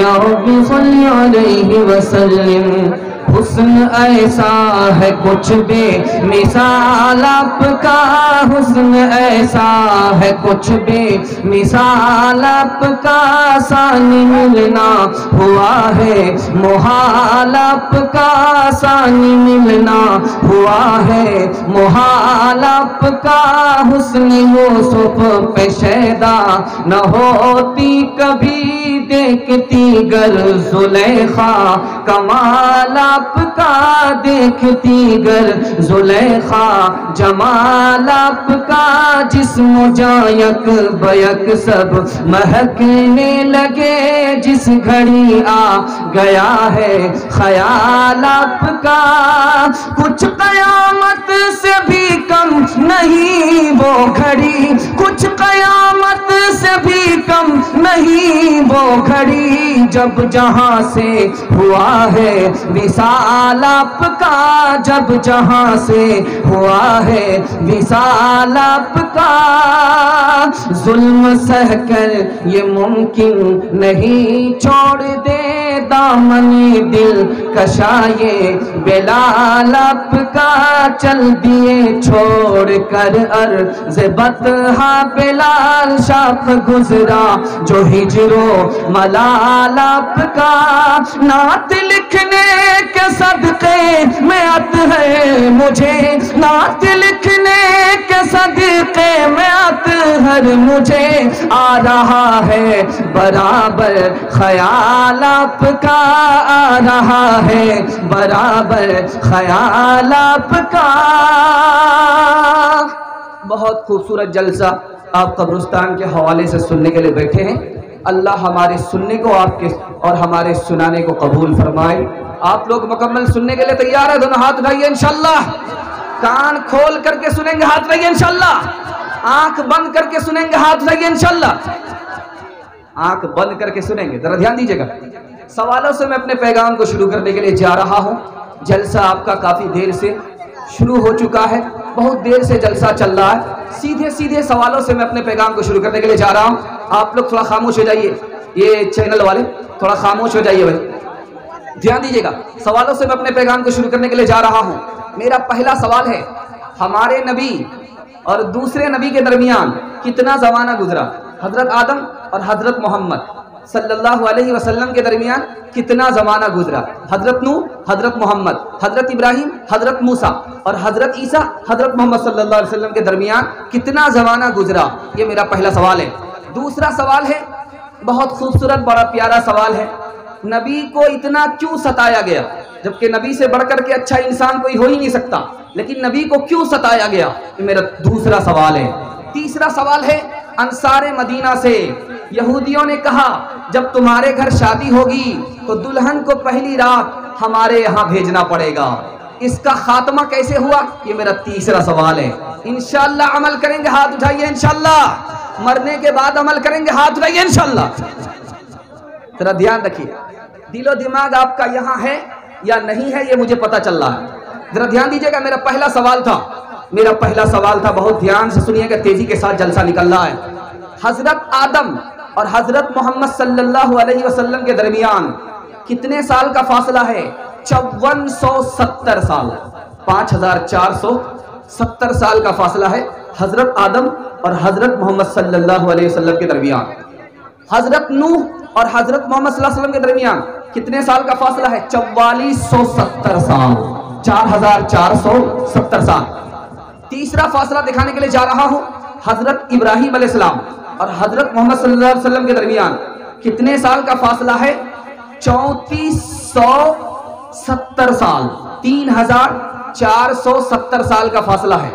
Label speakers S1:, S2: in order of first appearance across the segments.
S1: या रब्बी सल्ली अलैहि वसल्लम हुस्न ऐसा है कुछ बेमिसाल आपका हुस्न ऐसा है कुछ बेमिसाल आपका सानी मिलना हुआ है मुहाल आपका सानी मिलना हुआ है मुहाल आपका हुस्न यूसुफ पे शैदा न होती कभी देखती गर जुलेखा कमाल आपका देखती गर जुलेखा जमाल आपका जिस्म जायक बयक सब महकने लगे जिस घड़ी आ गया है ख्याल आपका कुछ कयामत से भी कम नहीं वो घड़ी कुछ कयामत से भी कम नहीं वो घड़ी जब जहां से हुआ है विशाल आपका जब जहां से हुआ है विशाल आपका जुल्म सहकर ये मुमकिन नहीं छोड़ दे दामनी दिल कशाये बेलाल आपका चल दिए छोड़ कर अर्ज़ बतहा बेलाल शाख गुजरा जो हिजरो मलाल आपका नात लिखने के सदक़े में अत है मुझे नात लिखने के सदक़े में अत हर मुझे आ रहा है बराबर ख्याल आपका आ रहा है बराबर ख्याल आपका। बहुत खूबसूरत जलसा आप कब्रिस्तान के हवाले से सुनने के लिए बैठे हैं। अल्लाह हमारे सुनने को आपके और हमारे सुनाने को कबूल फरमाए। आप लोग मुकम्मल सुनने के लिए तैयार है? दोनों हाथ उठाइए इंशाल्लाह। कान खोल करके सुनेंगे, हाथ उठाइए इंशाल्लाह। आंख बंद करके सुनेंगे, हाथ उठाइए इंशाल्लाह। आंख बंद करके सुनेंगे, जरा ध्यान दीजिएगा। सवालों से मैं अपने पैगाम को शुरू करने के लिए जा रहा हूँ। जलसा आपका काफी देर से शुरू हो चुका है, बहुत देर से जलसा चल रहा है। सीधे सीधे सवालों से मैं अपने पैगाम को शुरू करने के लिए जा रहा हूँ। आप लोग थोड़ा खामोश हो जाइए, ये चैनल वाले थोड़ा खामोश हो जाइए भाई, ध्यान दीजिएगा। सवालों से मैं अपने पैगाम को शुरू करने के लिए जा रहा हूँ। मेरा पहला सवाल है, हमारे नबी और दूसरे नबी के दरमियान कितना ज़माना गुजरा? हजरत आदम और हजरत मोहम्मद सल्लल्लाहु अलैहि वसल्लम के दरमियान कितना ज़माना गुजरा? हजरत नूह, हजरत मोहम्मद, हजरत इब्राहिम, हजरत मूसा और हजरत ईसा, हजरत मोहम्मद सल्लल्लाहु अलैहि वसल्लम के दरमियान कितना ज़माना गुजरा? ये मेरा पहला सवाल है। दूसरा सवाल है, बहुत खूबसूरत बड़ा प्यारा सवाल है, नबी को इतना क्यों सताया गया? जबकि नबी से बढ़कर के अच्छा इंसान कोई हो ही नहीं सकता, लेकिन नबी को क्यों सताया गया? ये मेरा दूसरा सवाल है। तीसरा सवाल है, अंसारे मदीना से यहूदियों ने कहा जब तुम्हारे घर शादी होगी तो दुल्हन को पहली रात हमारे यहाँ भेजना पड़ेगा, इसका खात्मा कैसे हुआ? ये मेरा तीसरा सवाल है। इंशाअल्लाह अमल करेंगे, हाथ उठाइए इंशाअल्लाह। मरने के बाद अमल करेंगे, हाथ उठाइए इंशाअल्लाह। जरा ध्यान रखिए, दिलो दिमाग आपका यहाँ है या नहीं है ये मुझे पता चल रहा है। जरा ध्यान दीजिएगा। मेरा पहला सवाल था, बहुत ध्यान से सुनिएगा, तेजी के साथ जलसा निकल रहा है। हजरत आदम और हजरत मोहम्मद सल्लल्लाहु अलैहि वसल्लम के दरमियान कितने साल का फासला है? 5470 साल, 5470 साल का फासला है हजरत आदम और हजरत मोहम्मद सल्लल्लाहु अलैहि वसल्लम के दरमियान। हजरत नूह और हजरत मोहम्मद सल्लल्लाहु अलैहि वसल्लम के दरमियान कितने साल का फासला है? 4470 साल, 4470 साल। तीसरा फासला दिखाने के लिए जा रहा हूं, हजरत इब्राहिम अलैहिस्सलाम और हजरत मोहम्मद सल्लल्लाहु अलैहि वसल्लम के दरमियान कितने साल का फासला है? 3470 साल, 3470 साल का फासला है।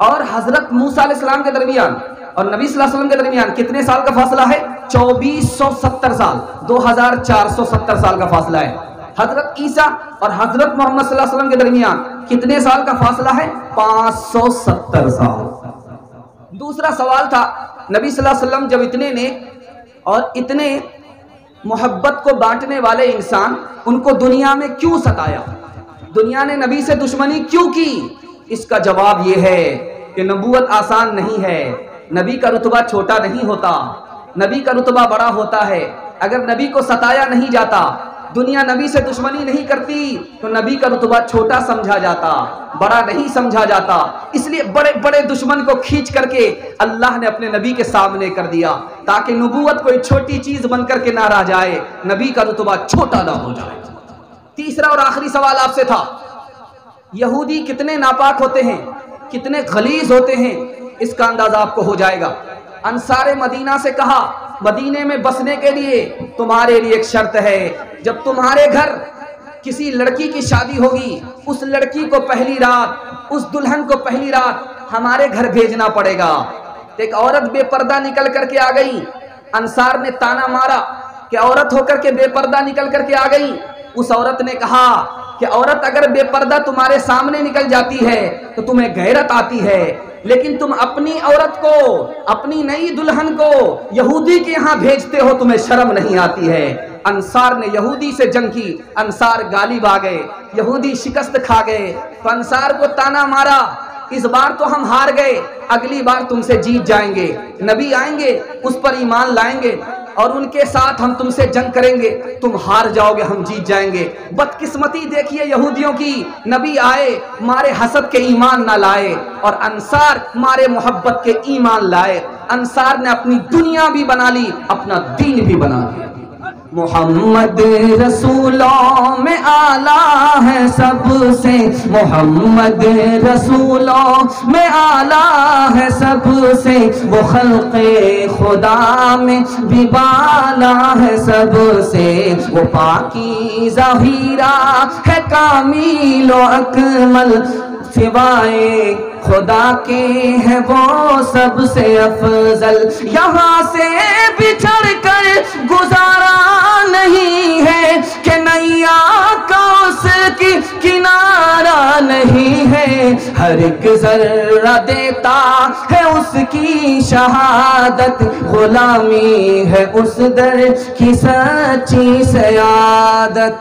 S1: और हजरत मूसा अलैहिस्सलाम के दरमियान और नबी सल्लल्लाहु अलैहि वसल्लम के दरमियान कितने साल का फासला है? 2470 साल, 2470 साल का फासला है। हजरत ईसा और हजरत मोहम्मद सल्लल्लाहु अलैहि वसल्लम के दरमियान कितने साल का फासला है? 570 साल। दूसरा सवाल था, नबी सल्लल्लाहु अलैहि वसल्लम जब इतने नेक और इतने मोहब्बत को बांटने वाले इंसान, उनको दुनिया में क्यों सताया? दुनिया ने नबी से दुश्मनी क्यों की? इसका जवाब यह है कि नबूवत आसान नहीं है। नबी का रुतबा छोटा नहीं होता, नबी का रुतबा बड़ा होता है। अगर नबी को सताया नहीं जाता, दुनिया नबी से दुश्मनी नहीं करती, तो नबी का रुतबा छोटा समझा जाता, बड़ा नहीं समझा जाता। इसलिए बड़े बड़े दुश्मन को खींच करके अल्लाह ने अपने नबी के सामने कर दिया, ताकि नबूवत कोई छोटी चीज बन करके ना रह जाए, नबी का रुतबा छोटा ना हो जाए। तीसरा और आखिरी सवाल आपसे था, यहूदी कितने नापाक होते हैं, कितने गलीज होते हैं, इसका अंदाजा आपको हो जाएगा। अंसारे मदीना से कहा, मदीने में बसने के लिए तुम्हारे लिए एक शर्त है, जब तुम्हारे घर किसी लड़की की शादी होगी, उस लड़की को पहली रात, उस दुल्हन को पहली रात हमारे घर भेजना पड़ेगा। एक औरत बेपर्दा निकल करके आ गई, अंसार ने ताना मारा कि औरत होकर के बेपर्दा निकल करके आ गई। उस औरत ने कहा कि औरत अगर बेपर्दा तुम्हारे सामने निकल जाती है तो तुम्हें गैरत आती है, लेकिन तुम अपनी औरत को, अपनी नई दुल्हन को यहूदी के यहाँ भेजते हो, तुम्हें शर्म नहीं आती है। अंसार ने यहूदी से जंग की, अंसार गालिब आ गए, यहूदी शिकस्त खा गए। तो अंसार को ताना मारा, इस बार तो हम हार गए, अगली बार तुमसे जीत जाएंगे। नबी आएंगे, उस पर ईमान लाएंगे और उनके साथ हम तुमसे जंग करेंगे, तुम हार जाओगे, हम जीत जाएंगे। बदकिस्मती देखिए यहूदियों की, नबी आए, मारे हसद के ईमान ना लाए, और अंसार मारे मोहब्बत के ईमान लाए। अंसार ने अपनी दुनिया भी बना ली, अपना दीन भी बना लिया। मोहम्मद रसूलों में आला है सबसे, मोहम्मद रसूलों में आला है सबसे, वो खल्क़े खुदा में भी बाला है सबसे, वो पाकीज़ा हीरा है कामिल व अकमल, सिवाए खुदा के है वो सबसे अफजल। यहाँ से बिछड़ कर गुजारा नहीं है कि नैया का उसकी किनारा नहीं है, हर एक जर्रा देता है उसकी शहादत, गुलामी है उस दर की सच्ची सयादत।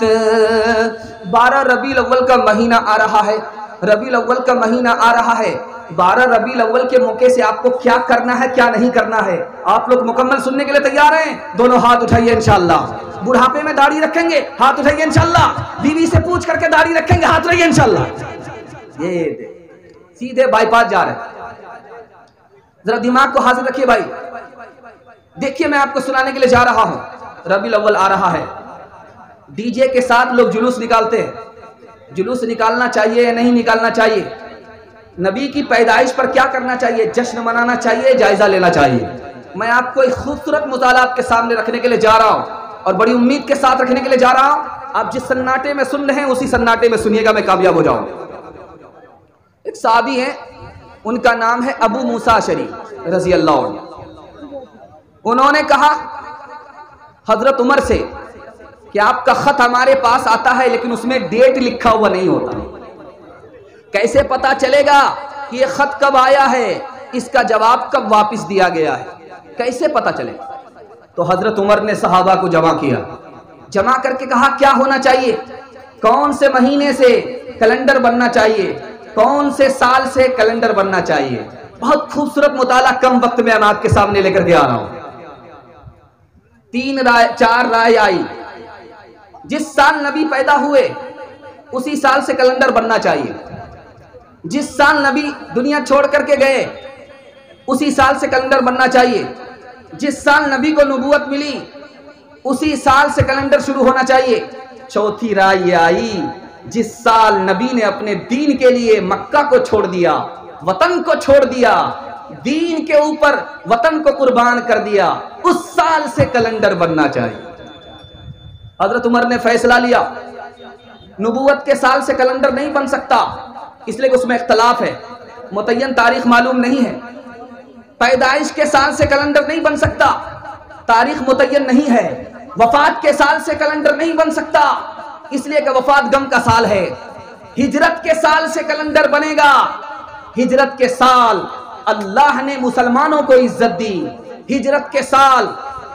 S1: 12 रबीउल अव्वल का महीना आ रहा है, रबीउल अव्वल का महीना आ रहा है। 12 रबीउल अव्वल के मौके से आपको क्या करना है, क्या नहीं करना है, आप लोग मुकम्मल सुनने के लिए तैयार हैं? दोनों हाथ उठाइए इंशाअल्लाह। बुढ़ापे में दाढ़ी रखेंगे, हाथ उठाइए इंशाअल्लाह। बीवी से पूछ करके दाढ़ी रखेंगे, हाथ उठाइए इंशाअल्लाह। ये सीधे बाईपास जा रहे हैं, जरा दिमाग को हाजिर रखिए भाई। देखिए मैं आपको सुनाने के लिए जा रहा हूं, रबीउल अव्वल आ रहा है, डीजे के साथ लोग जुलूस निकालते हैं। जुलूस निकालना चाहिए या नहीं निकालना चाहिए? नबी की पैदाइश पर क्या करना चाहिए? जश्न मनाना चाहिए, जायजा लेना चाहिए। मैं आपको एक खूबसूरत मुताला आपके सामने रखने के लिए जा रहा हूं, और बड़ी उम्मीद के साथ रखने के लिए जा रहा हूं। आप जिस सन्नाटे में सुन रहे हैं, उसी सन्नाटे में सुनिएगा, मैं कामयाब हो जाऊं। एक साहबी हैं, उनका नाम है अबू मूसा अशरी रजी अल्लाह अन्हु। उन्होंने कहा हजरत उमर से कि आपका खत हमारे पास आता है, लेकिन उसमें डेट लिखा हुआ नहीं होता, कैसे पता चलेगा कि ये खत कब आया है, इसका जवाब कब वापस दिया गया है, कैसे पता चलेगा? तो हजरत उमर ने सहाबा को जमा किया, जमा करके कहा क्या होना चाहिए, कौन से महीने से कैलेंडर बनना चाहिए, कौन से साल से कैलेंडर बनना चाहिए। बहुत खूबसूरत मुताला कम वक्त में मैं आपके सामने लेकर के आ रहा हूं। 4 राय आई, जिस साल नबी पैदा हुए उसी साल से कैलेंडर बनना चाहिए, जिस साल नबी दुनिया छोड़ करके गए उसी साल से कैलेंडर बनना चाहिए। जिस साल नबी को नबूवत मिली उसी साल से कैलेंडर शुरू होना चाहिए। चौथी राय ये आई, जिस साल नबी ने अपने दीन के लिए मक्का को छोड़ दिया, वतन को छोड़ दिया, दीन के ऊपर वतन को कुर्बान कर दिया, उस साल से कैलेंडर बनना चाहिए। हजरत उमर ने फैसला लिया नबूवत के साल से कैलेंडर नहीं बन सकता, इसलिए उसमें इख्तलाफ है, मुतय्यन तारीख मालूम नहीं है। पैदाइश के साल से कैलेंडर नहीं बन सकता, तारीख मुतय्यन नहीं है। वफात के साल से कैलेंडर नहीं बन सकता, इसलिए कि वफात गम का साल है। हिजरत के साल से कैलेंडर बनेगा, हिजरत के साल अल्लाह ने मुसलमानों को इज्जत दी, हिजरत के साल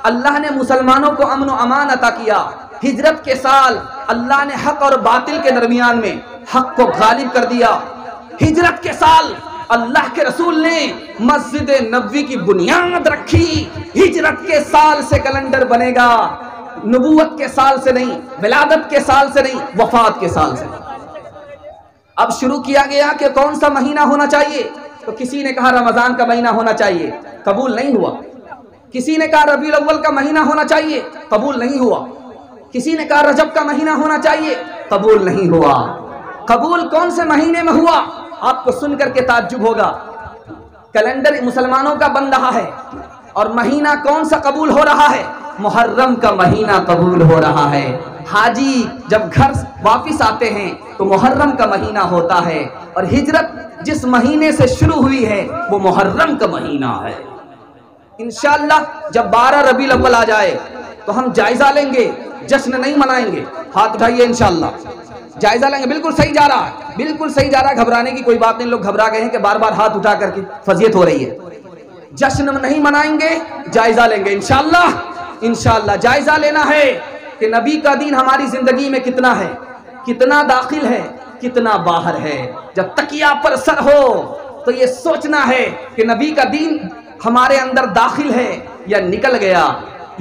S1: अल्लाह ने मुसलमानों को अमन व अमान अता किया, हिजरत के साल अल्लाह ने हक और बातिल के दरमियान में हक को गालिब कर दिया, हिजरत के साल अल्लाह के रसूल ने मस्जिद नबवी की बुनियाद रखी। हिजरत के साल से कैलेंडर बनेगा, नबूवत के साल से नहीं, विलादत के साल से नहीं, वफात के साल से। अब शुरू किया गया कि कौन सा महीना होना चाहिए, तो किसी ने कहा रमजान का महीना होना चाहिए, कबूल नहीं हुआ। किसी ने कहा रबीउल अव्वल का महीना होना चाहिए, कबूल नहीं हुआ। किसी ने कहा रजब का महीना होना चाहिए, कबूल नहीं हुआ। कबूल कौन से महीने में हुआ, आपको सुनकर के ताज्जुब होगा। कैलेंडर मुसलमानों का बन रहा है और महीना कौन सा कबूल हो रहा है, मुहर्रम का महीना कबूल हो रहा है। हाजी जब घर वापिस आते हैं तो मुहर्रम का महीना होता है, और हिजरत जिस महीने से शुरू हुई है वो मुहर्रम का महीना है। इंशाअल्लाह जब 12 रबीउल अव्वल आ जाए तो हम जायजा लेंगे, जश्न नहीं मनाएंगे। हाथ उठाइए, इंशाअल्लाह जायजा लेंगे। बिल्कुल सही जा रहा है, बिल्कुल सही जा रहा है, घबराने की कोई बात नहीं। लोग घबरा गए हैं कि बार बार हाथ उठा करके फजीयत हो रही है। जश्न नहीं मनाएंगे, जायजा लेंगे इंशाअल्लाह। इंशाअल्लाह जायजा लेना है कि नबी का दीन हमारी जिंदगी में कितना है, कितना दाखिल है, कितना बाहर है। जब तकिया पर सर हो तो ये सोचना है कि नबी का दीन हमारे अंदर दाखिल है या निकल गया।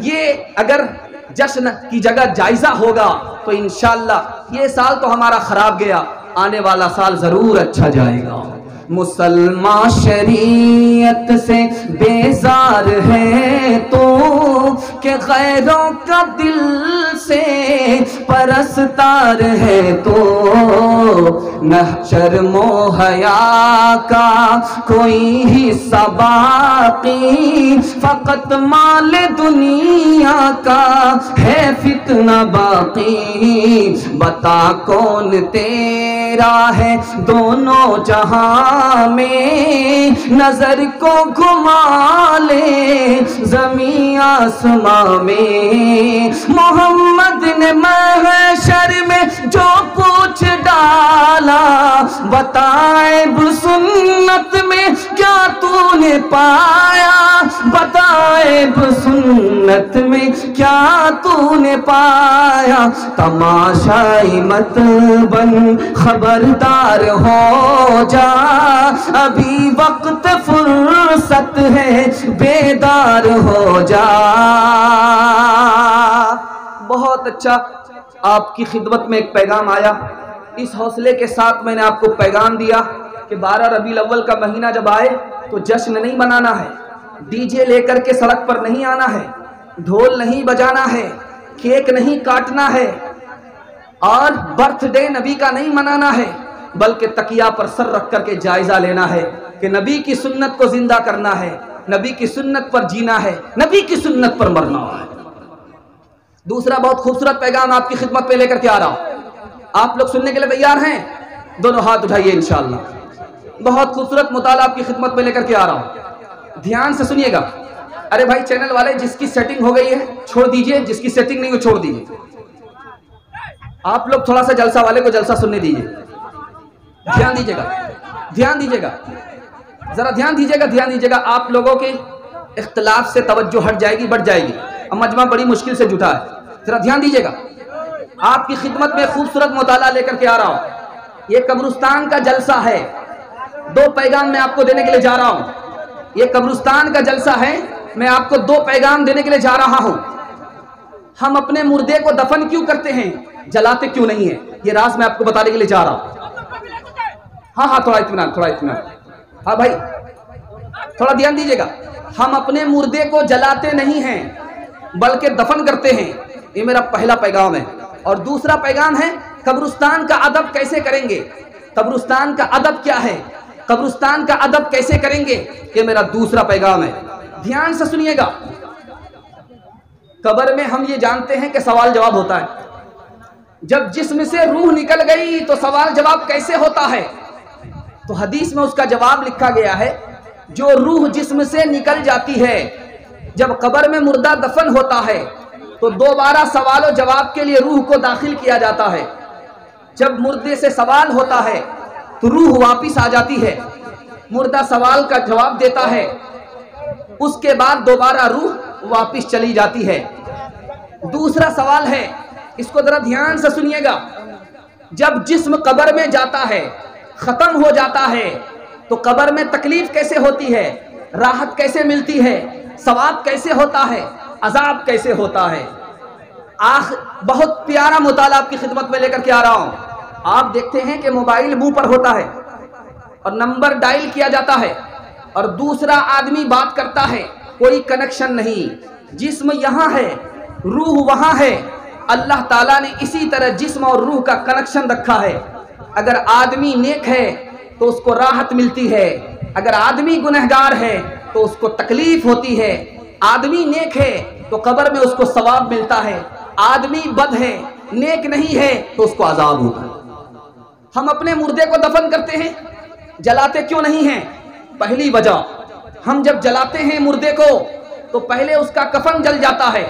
S1: ये अगर जश्न की जगह जायजा होगा तो इंशाअल्लाह ये साल तो हमारा खराब गया, आने वाला साल जरूर अच्छा जाएगा। मुसलमान शरीयत से बेजार है तो के गैरों का दिल से परस्तार है तो न शर्मो हया का कोई हिस्सा बाकी, फकत माल दुनिया का है फितना बाकी। बता कौन तेरा है दोनों जहां में, नजर को घुमा ले ज़मीं आसमां में। मोहम्मद ने महशर में जो पूछ डाला, बताए सुन्नत में क्या तूने पाया, बताए सुन्नत में क्या तूने पाया। तमाशाई मत बन, खबरदार हो जा, अभी वक्त फुर्सत है, बेदार हो जा। बहुत अच्छा, आपकी खिदमत में एक पैगाम आया। इस हौसले के साथ मैंने आपको पैगाम दिया कि 12 रबीउल अव्वल का महीना जब आए तो जश्न नहीं मनाना है, डीजे लेकर के सड़क पर नहीं आना है, ढोल नहीं बजाना है, केक नहीं काटना है, और बर्थडे नबी का नहीं मनाना है, बल्कि तकिया पर सर रख करके जायजा लेना है कि नबी की सुन्नत को जिंदा करना है, नबी की सुन्नत पर जीना है, नबी की सुन्नत पर मरना है। दूसरा बहुत खूबसूरत पैगाम आपकी खिदमत में लेकर के आ रहा हूं, आप लोग सुनने के लिए तैयार हैं? दोनों हाथ उठाइए इंशाअल्लाह। बहुत खूबसूरत मुताला आपकी खिदमत में लेकर के आ रहा हूं, ध्यान से सुनिएगा। अरे भाई चैनल वाले, जिसकी सेटिंग हो गई है छोड़ दीजिए, जिसकी सेटिंग नहीं हो छोड़ दीजिए। आप लोग थोड़ा सा जलसा वाले को जलसा सुनने दीजिए, ध्यान दीजिएगा, ध्यान दीजिएगा, जरा ध्यान दीजिएगा, ध्यान दीजिएगा। आप लोगों के इख्तिलाफ से तवज्जो हट जाएगी, बढ़ जाएगी। अब मजमा बड़ी मुश्किल से जुटा है, जरा ध्यान दीजिएगा। आपकी खिदमत में खूबसूरत मुताला लेकर के आ रहा हूं। ये कब्रिस्तान का जलसा है, 2 पैगाम मैं आपको देने के लिए जा रहा हूं। ये कब्रिस्तान का जलसा है, मैं आपको 2 पैगाम देने के लिए जा रहा हूं। हम अपने मुर्दे को दफन क्यों करते हैं, जलाते क्यों नहीं है, ये राज मैं आपको बताने के लिए जा रहा हूं। हाँ हाँ, थोड़ा इत्मीनान, थोड़ा इत्मीनान। हाँ भाई, थोड़ा ध्यान दीजिएगा। हम अपने मुर्दे को जलाते नहीं हैं बल्कि दफन करते हैं। ये मेरा पहला पैगाम है। और दूसरा पैगाम है कब्रिस्तान का अदब कैसे करेंगे। कब्रिस्तान का अदब क्या है, कब्रिस्तान का अदब कैसे करेंगे, ये मेरा दूसरा पैगाम है। ध्यान से सुनिएगा। कब्र में हम ये जानते हैं कि सवाल जवाब होता है। जब जिस्म से रूह निकल गई तो सवाल जवाब कैसे होता है। तो हदीस में उसका जवाब लिखा गया है, जो रूह जिस्म से निकल जाती है, जब कब्र में मुर्दा दफन होता है तो दोबारा सवाल और जवाब के लिए रूह को दाखिल किया जाता है। जब मुर्दे से सवाल होता है तो रूह वापिस आ जाती है, मुर्दा सवाल का जवाब देता है, उसके बाद दोबारा रूह वापिस चली जाती है। दूसरा सवाल है, इसको जरा ध्यान से सुनिएगा। जब जिस्म कब्र में जाता है, खत्म हो जाता है, तो कब्र में तकलीफ कैसे होती है, राहत कैसे मिलती है, सवाब कैसे होता है, अजाब कैसे होता है। बहुत प्यारा मुताला आपकी खिदमत में लेकर के आ रहा हूं। आप देखते हैं कि मोबाइल मुंह पर होता है और नंबर डायल किया जाता है और दूसरा आदमी बात करता है, कोई कनेक्शन नहीं। जिस्म यहाँ है, रूह वहाँ है। अल्लाह ताला ने इसी तरह जिस्म और रूह का कनेक्शन रखा है। अगर आदमी नेक है तो उसको राहत मिलती है, अगर आदमी गुनहगार है तो उसको तकलीफ होती है। आदमी नेक है तो कब्र में उसको सवाब मिलता है, आदमी बद है, नेक नहीं है तो उसको अजाब होता है। हम अपने मुर्दे को दफन करते हैं, जलाते क्यों नहीं हैं? पहली वजह, हम जब जलाते हैं मुर्दे को तो पहले उसका कफन जल जाता है,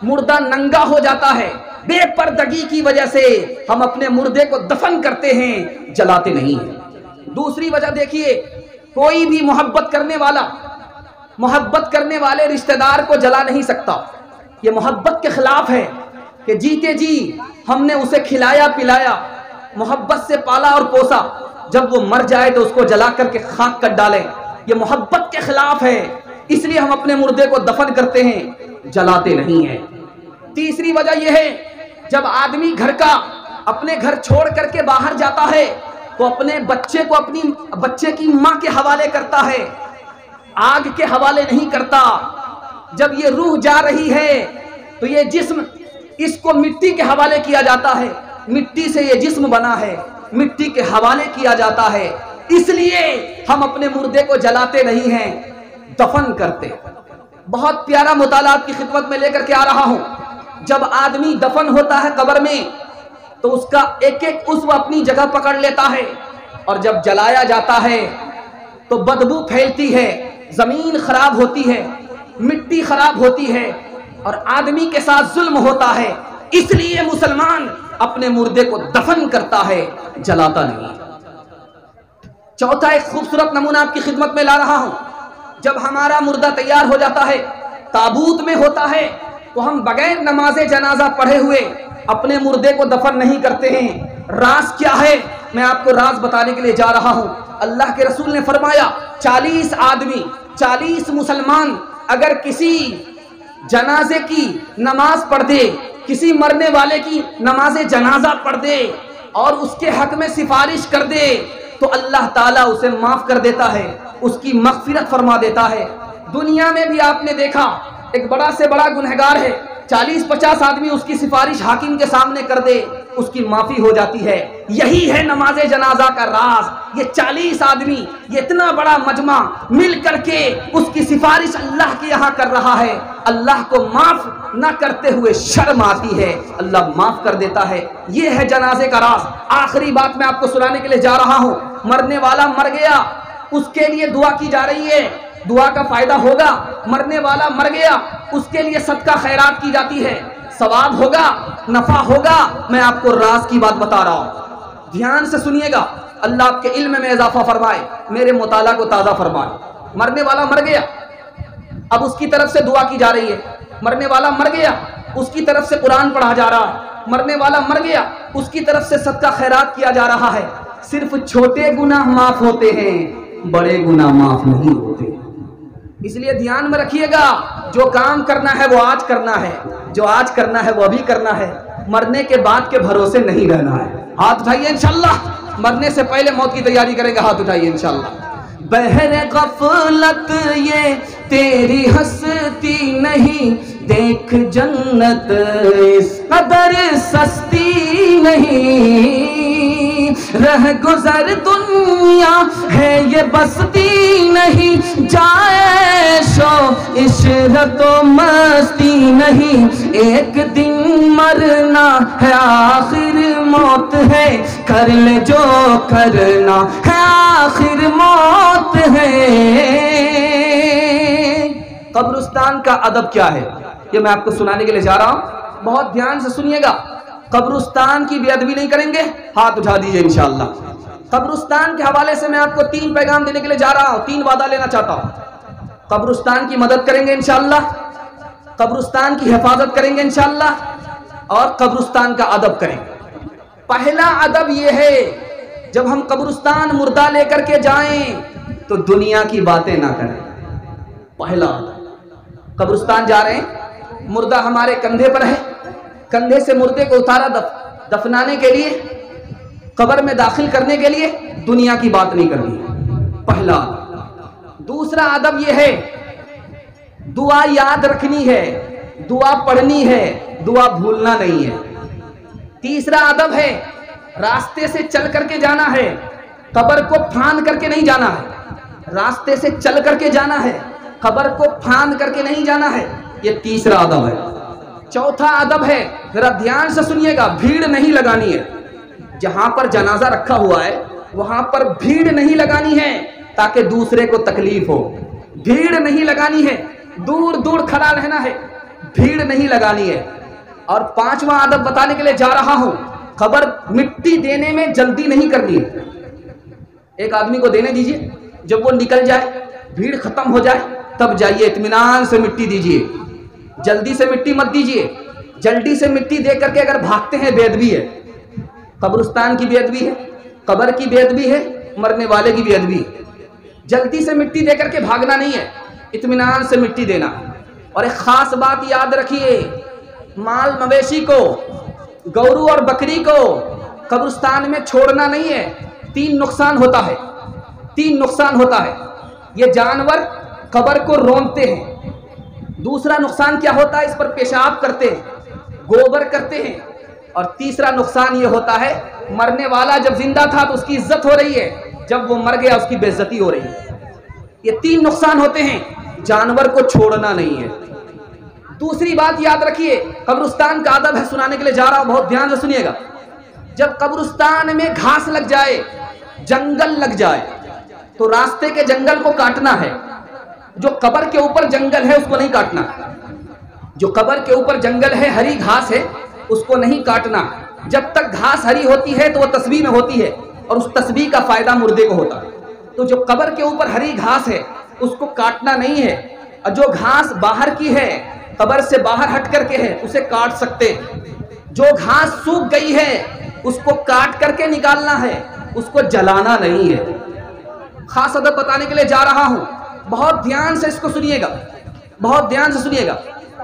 S1: मुर्दा नंगा हो जाता है। बेपर्दगी की वजह से हम अपने मुर्दे को दफन करते हैं, जलाते नहीं हैं। दूसरी वजह देखिए, कोई भी मोहब्बत करने वाले रिश्तेदार को जला नहीं सकता। ये मोहब्बत के खिलाफ है कि जीते जी हमने उसे खिलाया पिलाया, मोहब्बत से पाला और पोसा, जब वो मर जाए तो उसको जला करके खाक कर डालें। ये मोहब्बत के खिलाफ है, इसलिए हम अपने मुर्दे को दफन करते हैं, जलाते नहीं हैं। तीसरी वजह यह है, जब आदमी अपने घर छोड़ करके बाहर जाता है तो अपने बच्चे को अपनी बच्चे की माँ के हवाले करता है, आग के हवाले नहीं करता। जब ये रूह जा रही है तो ये जिस्म, इसको मिट्टी के हवाले किया जाता है, मिट्टी से ये जिस्म बना है, मिट्टी के हवाले किया जाता है। इसलिए हम अपने मुर्दे को जलाते नहीं हैं, दफन करते। बहुत प्यारा मुताला आपकी खिदमत में लेकर के आ रहा हूं। जब आदमी दफन होता है कब्र में तो उसका एक एक उस्व अपनी जगह पकड़ लेता है, और जब जलाया जाता है तो बदबू फैलती है, जमीन खराब होती है, मिट्टी खराब होती है और आदमी के साथ जुल्म होता है। इसलिए मुसलमान अपने मुर्दे को दफन करता है, जलाता नहीं। चौथा एक खूबसूरत नमूना आपकी खिदमत में ला रहा हूं। जब हमारा मुर्दा तैयार हो जाता है, ताबूत में होता है, तो हम बगैर नमाज जनाजा पढ़े हुए अपने मुर्दे को दफन नहीं करते हैं। राज क्या है, मैं आपको राज बताने के लिए जा रहा हूं। अल्लाह के रसूल ने फरमाया, 40 आदमी, 40 मुसलमान अगर किसी जनाजे की नमाज पढ़ दे, किसी मरने वाले की नमाज जनाजा पढ़ दे और उसके हक में सिफारिश कर दे, तो अल्लाह ताला उसे माफ कर देता है, उसकी मगफिरत फरमा देता है। दुनिया में भी आपने देखा, एक बड़ा से बड़ा गुनहगार है, 40-50 आदमी उसकी सिफारिश हाकिम के सामने कर दे, उसकी माफी हो जाती है। यही है नमाज जनाजा का राज। ये 40 आदमी, ये इतना बड़ा मजमा मिल करके उसकी सिफारिश अल्लाह के यहाँ कर रहा है। अल्लाह को माफ ना करते हुए शर्म आती है, अल्लाह माफ कर देता है। ये है जनाजे का राज। आखिरी बात मैं आपको सुनाने के लिए जा रहा हूँ। मरने वाला मर गया, उसके लिए दुआ की जा रही है, दुआ का फायदा होगा। मरने वाला मर गया, उसके लिए सदका खैरात की जाती है, सवाब होगा, नफा होगा। मैं आपको राज की बात बता रहा हूं, ध्यान से सुनिएगा। अल्लाह आपके इल्म में इजाफा फरमाए, मेरे मुताला को ताज़ा फरमाए। मरने वाला मर गया, अब उसकी तरफ से दुआ की जा रही है। मरने वाला मर गया, उसकी तरफ से कुरान पढ़ा जा रहा है। मरने वाला मर गया, उसकी तरफ से सदका खैरात किया जा रहा है। सिर्फ छोटे गुनाह माफ होते हैं, बड़े गुनाह माफ नहीं होते। इसलिए ध्यान में रखिएगा, जो काम करना है वो आज करना है, जो आज करना है वो अभी करना है, मरने के बाद के भरोसे नहीं रहना है। हाथ उठाइए इंशाअल्लाह, मरने से पहले मौत की तैयारी करेंगे, हाथ उठाइए इंशाअल्लाह। बहर गफलत ये तेरी हस्ती नहीं, देख जन्नत इस कदर सस्ती नहीं, रह गुजर दुनिया है ये बसती नहीं, जाए शो इशरतो मस्ती नहीं, एक दिन मरना है आखिर मौत है, कर ले जो करना है आखिर मौत है। कब्रिस्तान का अदब क्या है ये मैं आपको सुनाने के लिए जा रहा हूं, बहुत ध्यान से सुनिएगा। कब्रिस्तान की बेअदबी नहीं करेंगे, हाथ उठा दीजिए इंशाअल्लाह। कब्रिस्तान के हवाले से मैं आपको 3 पैगाम देने के लिए जा रहा हूं, 3 वादा लेना चाहता हूं। कब्रिस्तान की मदद करेंगे इंशाअल्लाह, कब्रिस्तान की हिफाजत करेंगे इंशाअल्लाह, और कब्रिस्तान का अदब करेंगे। पहला अदब यह है, जब हम कब्रिस्तान मुर्दा लेकर के जाएं तो दुनिया की बातें ना करें। पहला अदब, कब्रिस्तान जा रहे हैं, मुर्दा हमारे कंधे पर है, कंधे से मुर्दे को उतारा दफनाने के लिए, कब्र में दाखिल करने के लिए, दुनिया की बात नहीं करनी है। पहला अदब। दूसरा अदब यह है, दुआ याद रखनी है, दुआ पढ़नी है, दुआ भूलना नहीं है। तीसरा अदब है, रास्ते से चल करके जाना है, कब्र को फांद करके नहीं जाना है। रास्ते से चल करके जाना है, कब्र को फांद करके नहीं जाना है। ये तीसरा अदब है। चौथा अदब है, जरा ध्यान से सुनिएगा, भीड़ नहीं लगानी है। जहां पर जनाजा रखा हुआ है वहां पर भीड़ नहीं लगानी है ताकि दूसरे को तकलीफ हो। भीड़ नहीं लगानी है, दूर दूर खड़ा रहना है, भीड़ नहीं लगानी है। और 5वां अदब बताने के लिए जा रहा हूं, कब्र मिट्टी देने में जल्दी नहीं करनी है। एक आदमी को देने दीजिए, जब वो निकल जाए, भीड़ खत्म हो जाए, तब जाइए, इत्मीनान से मिट्टी दीजिए, जल्दी से मिट्टी मत दीजिए। जल्दी से मिट्टी दे करके अगर भागते हैं बेअदबी है। कब्रिस्तान की बेअदबी है, कब्र की बेअदबी है, मरने वाले की बेअदबी है। जल्दी से मिट्टी दे करके भागना नहीं है, इत्मीनान से मिट्टी देना। और एक खास बात याद रखिए, माल मवेशी को, गौरू और बकरी को कब्रिस्तान में छोड़ना नहीं है। 3 नुकसान होता है, 3 नुकसान होता है। ये जानवर कब्र को रोंदते हैं। दूसरा नुकसान क्या होता है, इस पर पेशाब करते हैं, गोबर करते हैं। और तीसरा नुकसान ये होता है, मरने वाला जब जिंदा था तो उसकी इज्जत हो रही है, जब वो मर गया उसकी बेइज्जती हो रही है। ये 3 नुकसान होते हैं, जानवर को छोड़ना नहीं है। दूसरी बात याद रखिए, कब्रिस्तान का अदब है, सुनाने के लिए जा रहा हूं, बहुत ध्यान से सुनिएगा। जब कब्रिस्तान में घास लग जाए, जंगल लग जाए, तो रास्ते के जंगल को काटना है। जो कब्र के ऊपर जंगल है उसको नहीं काटना। जो कब्र के ऊपर जंगल है, हरी घास है, उसको नहीं काटना। जब तक घास हरी होती है तो वो तस्बीह में होती है, और उस तस्बीह का फायदा मुर्दे को होता है। तो जो कब्र के ऊपर हरी घास है उसको काटना नहीं है। और जो घास बाहर की है, कब्र से बाहर हट करके है, उसे काट सकते। जो घास सूख गई है उसको काट करके निकालना है, उसको जलाना नहीं है। खास अदब बताने के लिए जा रहा हूं, बहुत ध्यान से इसको सुनिएगा, बहुत ध्यान से सुनिएगा।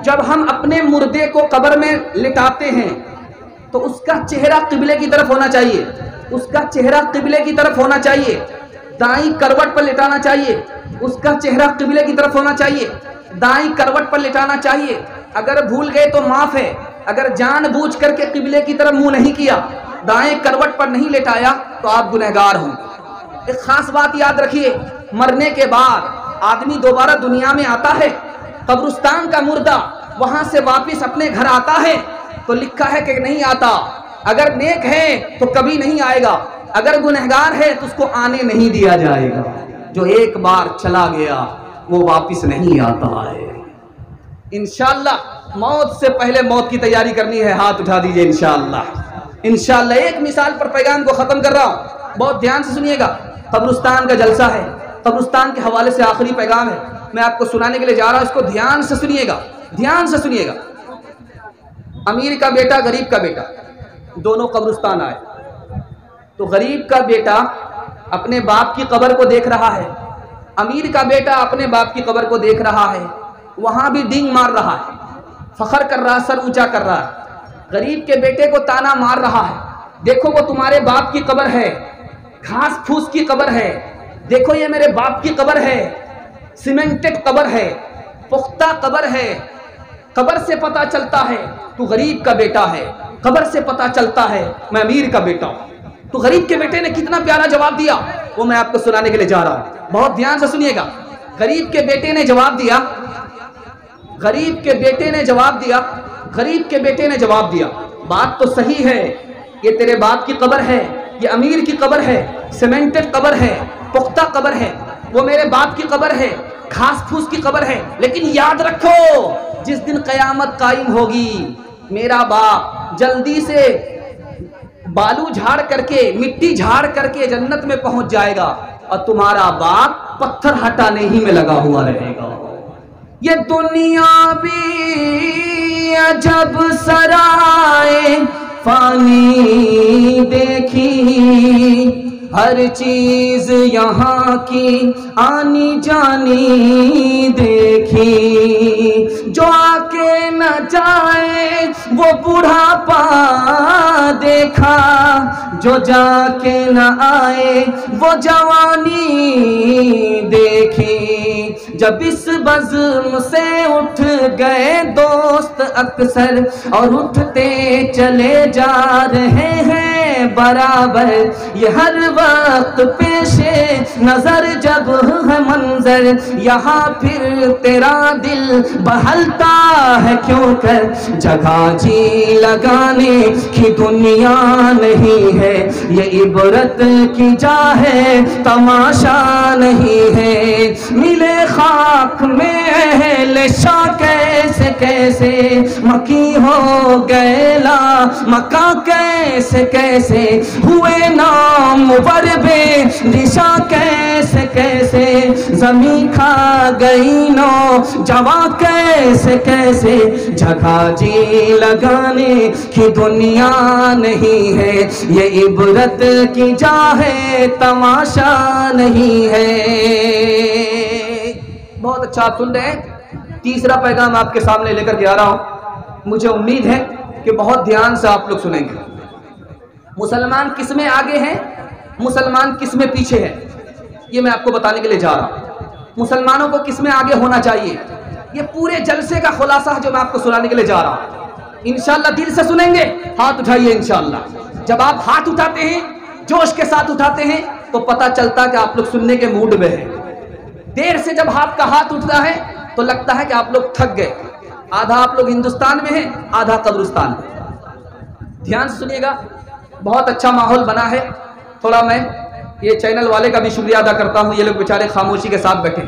S1: जब हम अपने मुर्दे को कब्र में लिटाते हैं तो उसका चेहरा किबले की तरफ होना चाहिए, उसका चेहरा किबले की तरफ होना चाहिए। दाईं करवट पर लिटाना चाहिए, उसका चेहरा किबले की तरफ होना चाहिए। दाईं करवट पर लिटाना चाहिए। अगर भूल गए तो माफ है, अगर जानबूझ करके किबले की तरफ मुंह नहीं किया, दाएं करवट पर नहीं लेटाया, तो आप गुनहगार हों। एक खास बात याद रखिए, मरने के बाद आदमी दोबारा दुनिया में आता है, कब्रिस्तान का मुर्दा वहां से वापस अपने घर आता है तो लिखा है कि नहीं आता। अगर नेक है तो कभी नहीं आएगा, अगर गुनहगार है तो उसको आने नहीं दिया जाएगा। जो एक बार चला गया वो वापस नहीं आता है। इंशाअल्लाह मौत से पहले मौत की तैयारी करनी है, हाथ उठा दीजिए इंशाअल्लाह। इंशाअल्लाह एक मिसाल पर पैगाम को खत्म कर रहा हूं, बहुत ध्यान से सुनिएगा। कब्रिस्तान का जलसा है, कब्रिस्तान के हवाले से आखिरी पैगाम है, मैं आपको सुनाने के लिए जा रहा हूं, इसको ध्यान से सुनिएगा, ध्यान से सुनिएगा। अमीर का बेटा, गरीब का बेटा, दोनों कब्रिस्तान आए। तो गरीब का बेटा अपने बाप की कब्र को देख रहा है, अमीर का बेटा अपने बाप की कब्र को देख रहा है, वहां भी डींग मार रहा है, फखर कर रहा है, सर ऊंचा कर रहा है। गरीब के बेटे को ताना मार रहा है, देखो वो तुम्हारे बाप की कब्र है, घास फूस की कब्र है, देखो ये मेरे बाप की कब्र है, सीमेंटेड कब्र है, पुख्ता कब्र है। कब्र से पता चलता है तू गरीब का बेटा है, कब्र से पता चलता है मैं अमीर का बेटा हूं। तो गरीब के बेटे ने कितना प्यारा जवाब दिया, वो मैं आपको सुनाने के लिए जा रहा हूं, बहुत ध्यान से सुनिएगा। गरीब के बेटे ने जवाब दिया, गरीब के बेटे ने जवाब दिया, गरीब के बेटे ने जवाब दिया, बात तो सही है, ये तेरे बाप की कब्र है, ये अमीर की कब्र है, सीमेंटेड कब्र है, पुख्ता कब्र है, वो मेरे बाप की कब्र है, घास फूस की कब्र है। लेकिन याद रखो जिस दिन कयामत कायम होगी मेरा बाप जल्दी से बालू झाड़ करके, मिट्टी झाड़ करके जन्नत में पहुंच जाएगा और तुम्हारा बाप पत्थर हटाने ही में लगा हुआ रहेगा। ये दुनिया भी अजब सराय फानी देखी, हर चीज यहाँ की आनी जानी देखी, जो आके न जाए वो बुढ़ापा देखा, जो जाके न आए वो जवानी देखी। जब इस बज़्म से उठ गए दोस्त अक्सर और उठते चले जा रहे हैं बराबर, ये हर वक्त पेशे नजर जब है मंजर, यहाँ फिर तेरा दिल बहलता है क्यों कर, जगह जी लगाने की दुनिया नहीं है, ये इबरत की जा है तमाशा नहीं है। मिले खाक में अहले शाह कैसे कैसे, मकी हो गैला मका कैसे कैसे, हुए नाम बरबे दिशा कैसे कैसे, जमी खा गई नो जवा कैसे कैसे, जगह जी लगाने की दुनिया नहीं है, ये इबरत की जा है तमाशा नहीं है। बहुत अच्छा आप सुन रहे हैं। तीसरा पैगाम आपके सामने लेकर के आ रहा हूं, मुझे उम्मीद है कि बहुत ध्यान से आप लोग सुनेंगे। मुसलमान किस में आगे हैं, मुसलमान किस में पीछे है, ये मैं आपको बताने के लिए जा रहा हूं। मुसलमानों को किस में आगे होना चाहिए, ये पूरे जलसे का खुलासा है जो मैं आपको सुनाने के लिए जा रहा हूं। इंशाअल्लाह दिल से सुनेंगे, हाथ उठाइए इंशाअल्लाह। जब आप हाथ उठाते हैं, जोश के साथ उठाते हैं, तो पता चलता कि आप लोग सुनने के मूड में हैं। देर से जब आपका हाथ उठता है तो लगता है कि आप लोग थक गए, आधा आप लोग हिंदुस्तान में हैं, आधा कब्रिस्तान में। ध्यान से सुनिएगा, बहुत अच्छा माहौल बना है। थोड़ा मैं ये चैनल वाले का भी शुक्रिया अदा करता हूँ, ये लोग बेचारे खामोशी के साथ बैठे,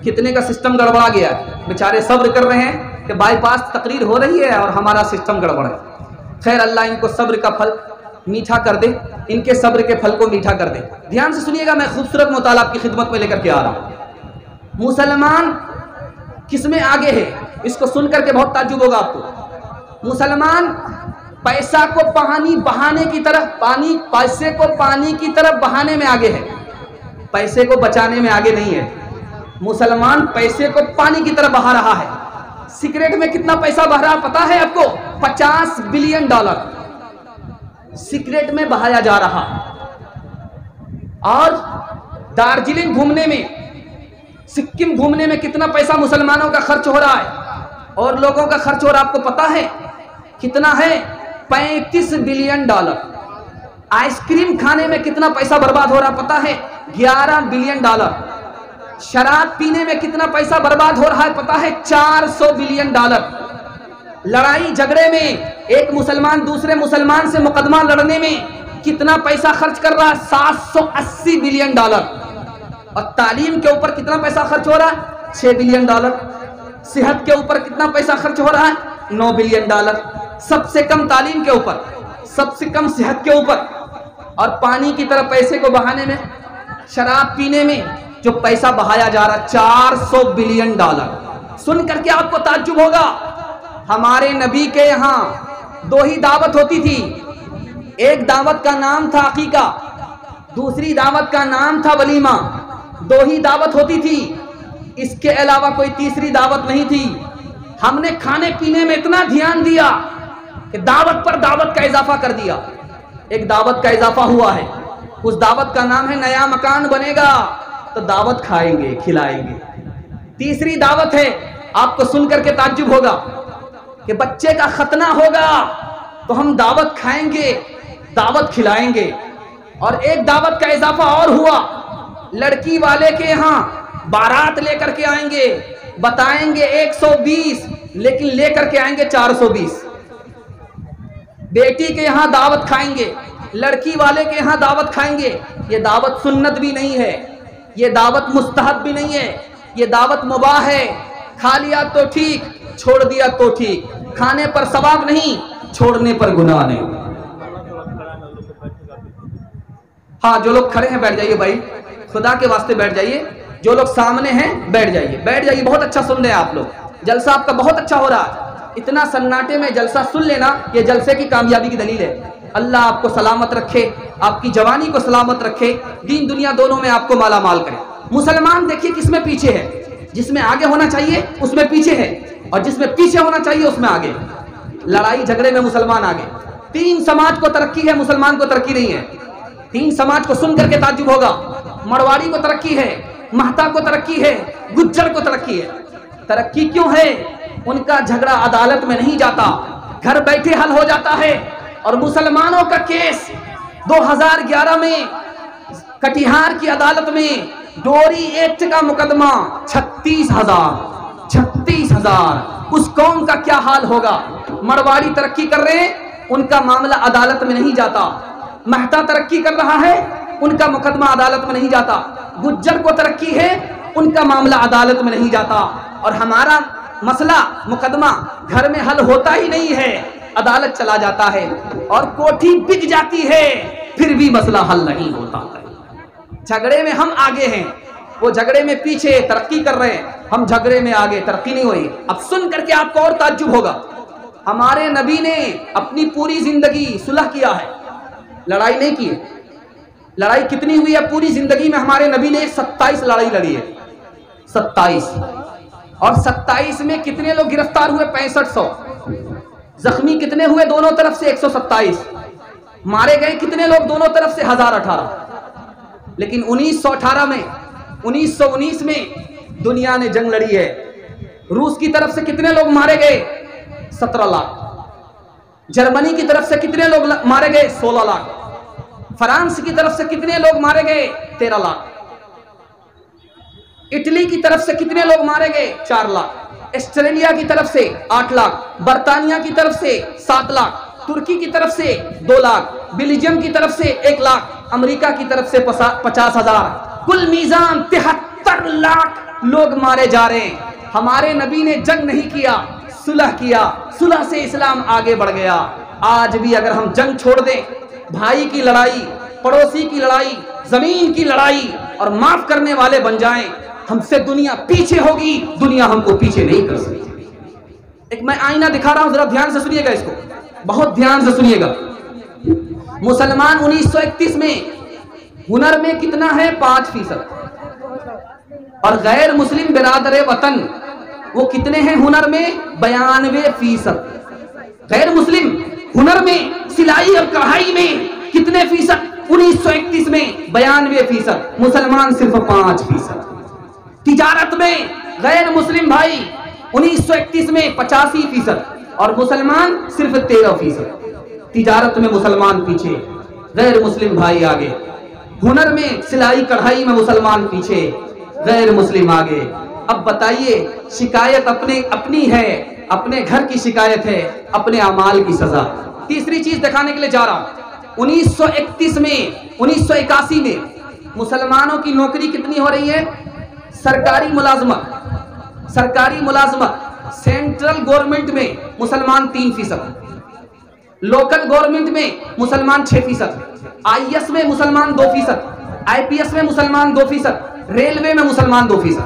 S1: कितने का सिस्टम गड़बड़ा गया है, बेचारे सब्र कर रहे हैं कि बाईपास तकरीर हो रही है और हमारा सिस्टम गड़बड़ है। खैर अल्लाह इनको सब्र का फल मीठा कर दे, इनके सब्र के फल को मीठा कर दे। ध्यान से सुनिएगा, मैं खूबसूरत मुताला आपकी खिदमत में लेकर के आ रहा हूँ। मुसलमान किस में आगे है, इसको सुनकर के बहुत ताज्जुब होगा आपको। मुसलमान पैसा को पानी बहाने की तरफ, पैसे को पानी की तरफ बहाने में आगे है, पैसे को बचाने में आगे नहीं है। मुसलमान पैसे को पानी की तरफ बहा रहा है। सिगरेट में कितना पैसा बह रहा पता है आपको? $50 बिलियन सिगरेट में बहाया जा रहा। और दार्जिलिंग घूमने में, सिक्किम घूमने में कितना पैसा मुसलमानों का खर्च हो रहा है और लोगों का खर्च हो रहा, आपको पता है कितना है? $35 बिलियन। आइसक्रीम खाने में कितना पैसा बर्बाद हो रहा पता है? $11 बिलियन। शराब पीने में कितना पैसा बर्बाद हो रहा है पता है? $400 बिलियन। लड़ाई झगड़े में एक मुसलमान दूसरे मुसलमान से मुकदमा लड़ने में कितना पैसा खर्च कर रहा है? $780 बिलियन। और तालीम के ऊपर कितना पैसा खर्च हो रहा है? $6 बिलियन। सेहत के ऊपर कितना पैसा खर्च हो रहा है? $9 बिलियन। सबसे कम तालीम के ऊपर, सबसे कम सेहत के ऊपर, और पानी की तरह पैसे को बहाने में, शराब पीने में जो पैसा बहाया जा रहा है $400 बिलियन। सुन करके आपको ताज्जुब होगा, हमारे नबी के यहाँ 2 ही दावत होती थी। एक दावत का नाम था अकीका, दूसरी दावत का नाम था वलीमा। 2 ही दावत होती थी, इसके अलावा कोई तीसरी दावत नहीं थी। हमने खाने पीने में इतना ध्यान दिया कि दावत पर दावत का इजाफा कर दिया। एक दावत का इजाफा हुआ है, उस दावत का नाम है नया मकान बनेगा, तो दावत खाएंगे, खिलाएंगे। तीसरी दावत है, आपको सुनकर के ताज्जुब होगा कि बच्चे का खतना होगा तो हम दावत खाएंगे, दावत खिलाएंगे। और एक दावत का इजाफा और हुआ, लड़की वाले के यहाँ बारात लेकर के आएंगे, बताएंगे 120 लेकिन लेकर के आएंगे 420। बेटी के यहाँ दावत खाएंगे, लड़की वाले के यहाँ दावत खाएंगे। ये दावत सुन्नत भी नहीं है, ये दावत मुस्तहब भी नहीं है, ये दावत मुबाह है। खा लिया तो ठीक, छोड़ दिया तो ठीक, खाने पर सवाब नहीं, छोड़ने पर गुनाह नहीं। हाँ, जो लोग खड़े हैं बैठ जाइए भाई, खुदा के वास्ते बैठ जाइए। जो लोग सामने हैं बैठ जाइए, बैठ जाइए। बहुत अच्छा सुन रहे हैं आप लोग, जलसा आपका बहुत अच्छा हो रहा है। इतना सन्नाटे में जलसा सुन लेना, ये जलसे की कामयाबी की दलील है। अल्लाह आपको सलामत रखे, आपकी जवानी को सलामत रखे, दीन दुनिया दोनों में आपको माला माल करे। मुसलमान देखिए किसमें पीछे है, जिसमें आगे होना चाहिए उसमें पीछे है, और जिसमें पीछे होना चाहिए उसमें आगे। लड़ाई झगड़े में मुसलमान आगे। 3 समाज को तरक्की है, मुसलमान को तरक्की नहीं है। 3 समाज को सुन करके ताज्जुब होगा, मरवाड़ी को तरक्की है, महता को तरक्की है, गुज्जर को तरक्की है। तरक्की क्यों है? उनका झगड़ा अदालत में नहीं जाता, घर बैठे हल हो जाता है। और मुसलमानों का केस 2011 में कटिहार की अदालत में डोरी एक्ट का मुकदमा 36,000। उस कौम का क्या हाल होगा? मरवाड़ी तरक्की कर रहे हैं, उनका मामला अदालत में नहीं जाता। महता तरक्की कर रहा है, उनका मुकदमा अदालत में नहीं जाता। गुज्जर को तरक्की है, उनका मामला अदालत में नहीं जाता। और हमारा मसला मुकदमा घर में हल होता ही नहीं है, अदालत चला जाता है और कोठी बिक जाती है, फिर भी मसला हल नहीं होता है। झगड़े में हम आगे हैं, वो झगड़े में पीछे, तरक्की कर रहे हैं, हम झगड़े में आगे, तरक्की नहीं हो रही। अब सुन करके आपको और ताज्जुब होगा, हमारे नबी ने अपनी पूरी जिंदगी सुलह किया है, लड़ाई नहीं की है। लड़ाई कितनी हुई है पूरी जिंदगी में? हमारे नबी ने 27 लड़ाई लड़ी है, 27। और 27 में कितने लोग गिरफ्तार हुए? 6500। जख्मी कितने हुए दोनों तरफ से? 127। मारे गए कितने लोग दोनों तरफ से? 1018। लेकिन 1919 में दुनिया ने जंग लड़ी है। रूस की तरफ से कितने लोग मारे गए? 17 लाख। जर्मनी की तरफ से कितने लोग मारे गए? 16 लाख। फ्रांस की तरफ से कितने लोग मारे गए? 13 लाख। इटली की तरफ से कितने लोग मारे गए? 4 लाख। ऑस्ट्रेलिया की तरफ से 8 लाख, बर्तानिया की तरफ से 7 लाख, तुर्की की तरफ से 2 लाख, बेल्जियम की तरफ से 1 लाख, अमेरिका की तरफ से 50,000। कुल मीजान 73 लाख लोग मारे जा रहे हैं। हमारे नबी ने जंग नहीं किया, सुलह किया, सुलह से इस्लाम आगे बढ़ गया। आज भी अगर हम जंग छोड़ दें, भाई की लड़ाई, पड़ोसी की लड़ाई, जमीन की लड़ाई, और माफ करने वाले बन जाएं, हमसे दुनिया पीछे होगी, दुनिया हमको पीछे नहीं कर सकती। एक मैं आईना दिखा रहा हूं, जरा ध्यान से सुनिएगा, इसको बहुत ध्यान से सुनिएगा। मुसलमान 1931 में हुनर में कितना है? 5%। और गैर मुस्लिम बिरादर वतन वो कितने हैं हुनर में? 92%। गैर मुस्लिम हुनर में, सिलाई और कढ़ाई में कितने फीसद? 1931 में 92%, मुसलमान सिर्फ 5%। तिजारत में गैर मुस्लिम भाई 1931 में 85% और मुसलमान सिर्फ 13%। तिजारत में मुसलमान पीछे, गैर मुस्लिम भाई आगे। हुनर में, सिलाई कढ़ाई में मुसलमान पीछे, गैर मुस्लिम आगे। अब बताइए, शिकायत अपनी है, अपने घर की शिकायत है, अपने अमाल की सजा। तीसरी चीज दिखाने के लिए जा रहा हूं। 1931 में, 1981 में मुसलमानों की नौकरी कितनी हो रही है? सरकारी मुलाजमत, सरकारी मुलाजमत सेंट्रल गवर्नमेंट में मुसलमान 3%, लोकल गवर्नमेंट में मुसलमान 6%, आईएएस में मुसलमान 2%, आईपीएस में मुसलमान 2%, रेलवे में मुसलमान 2%।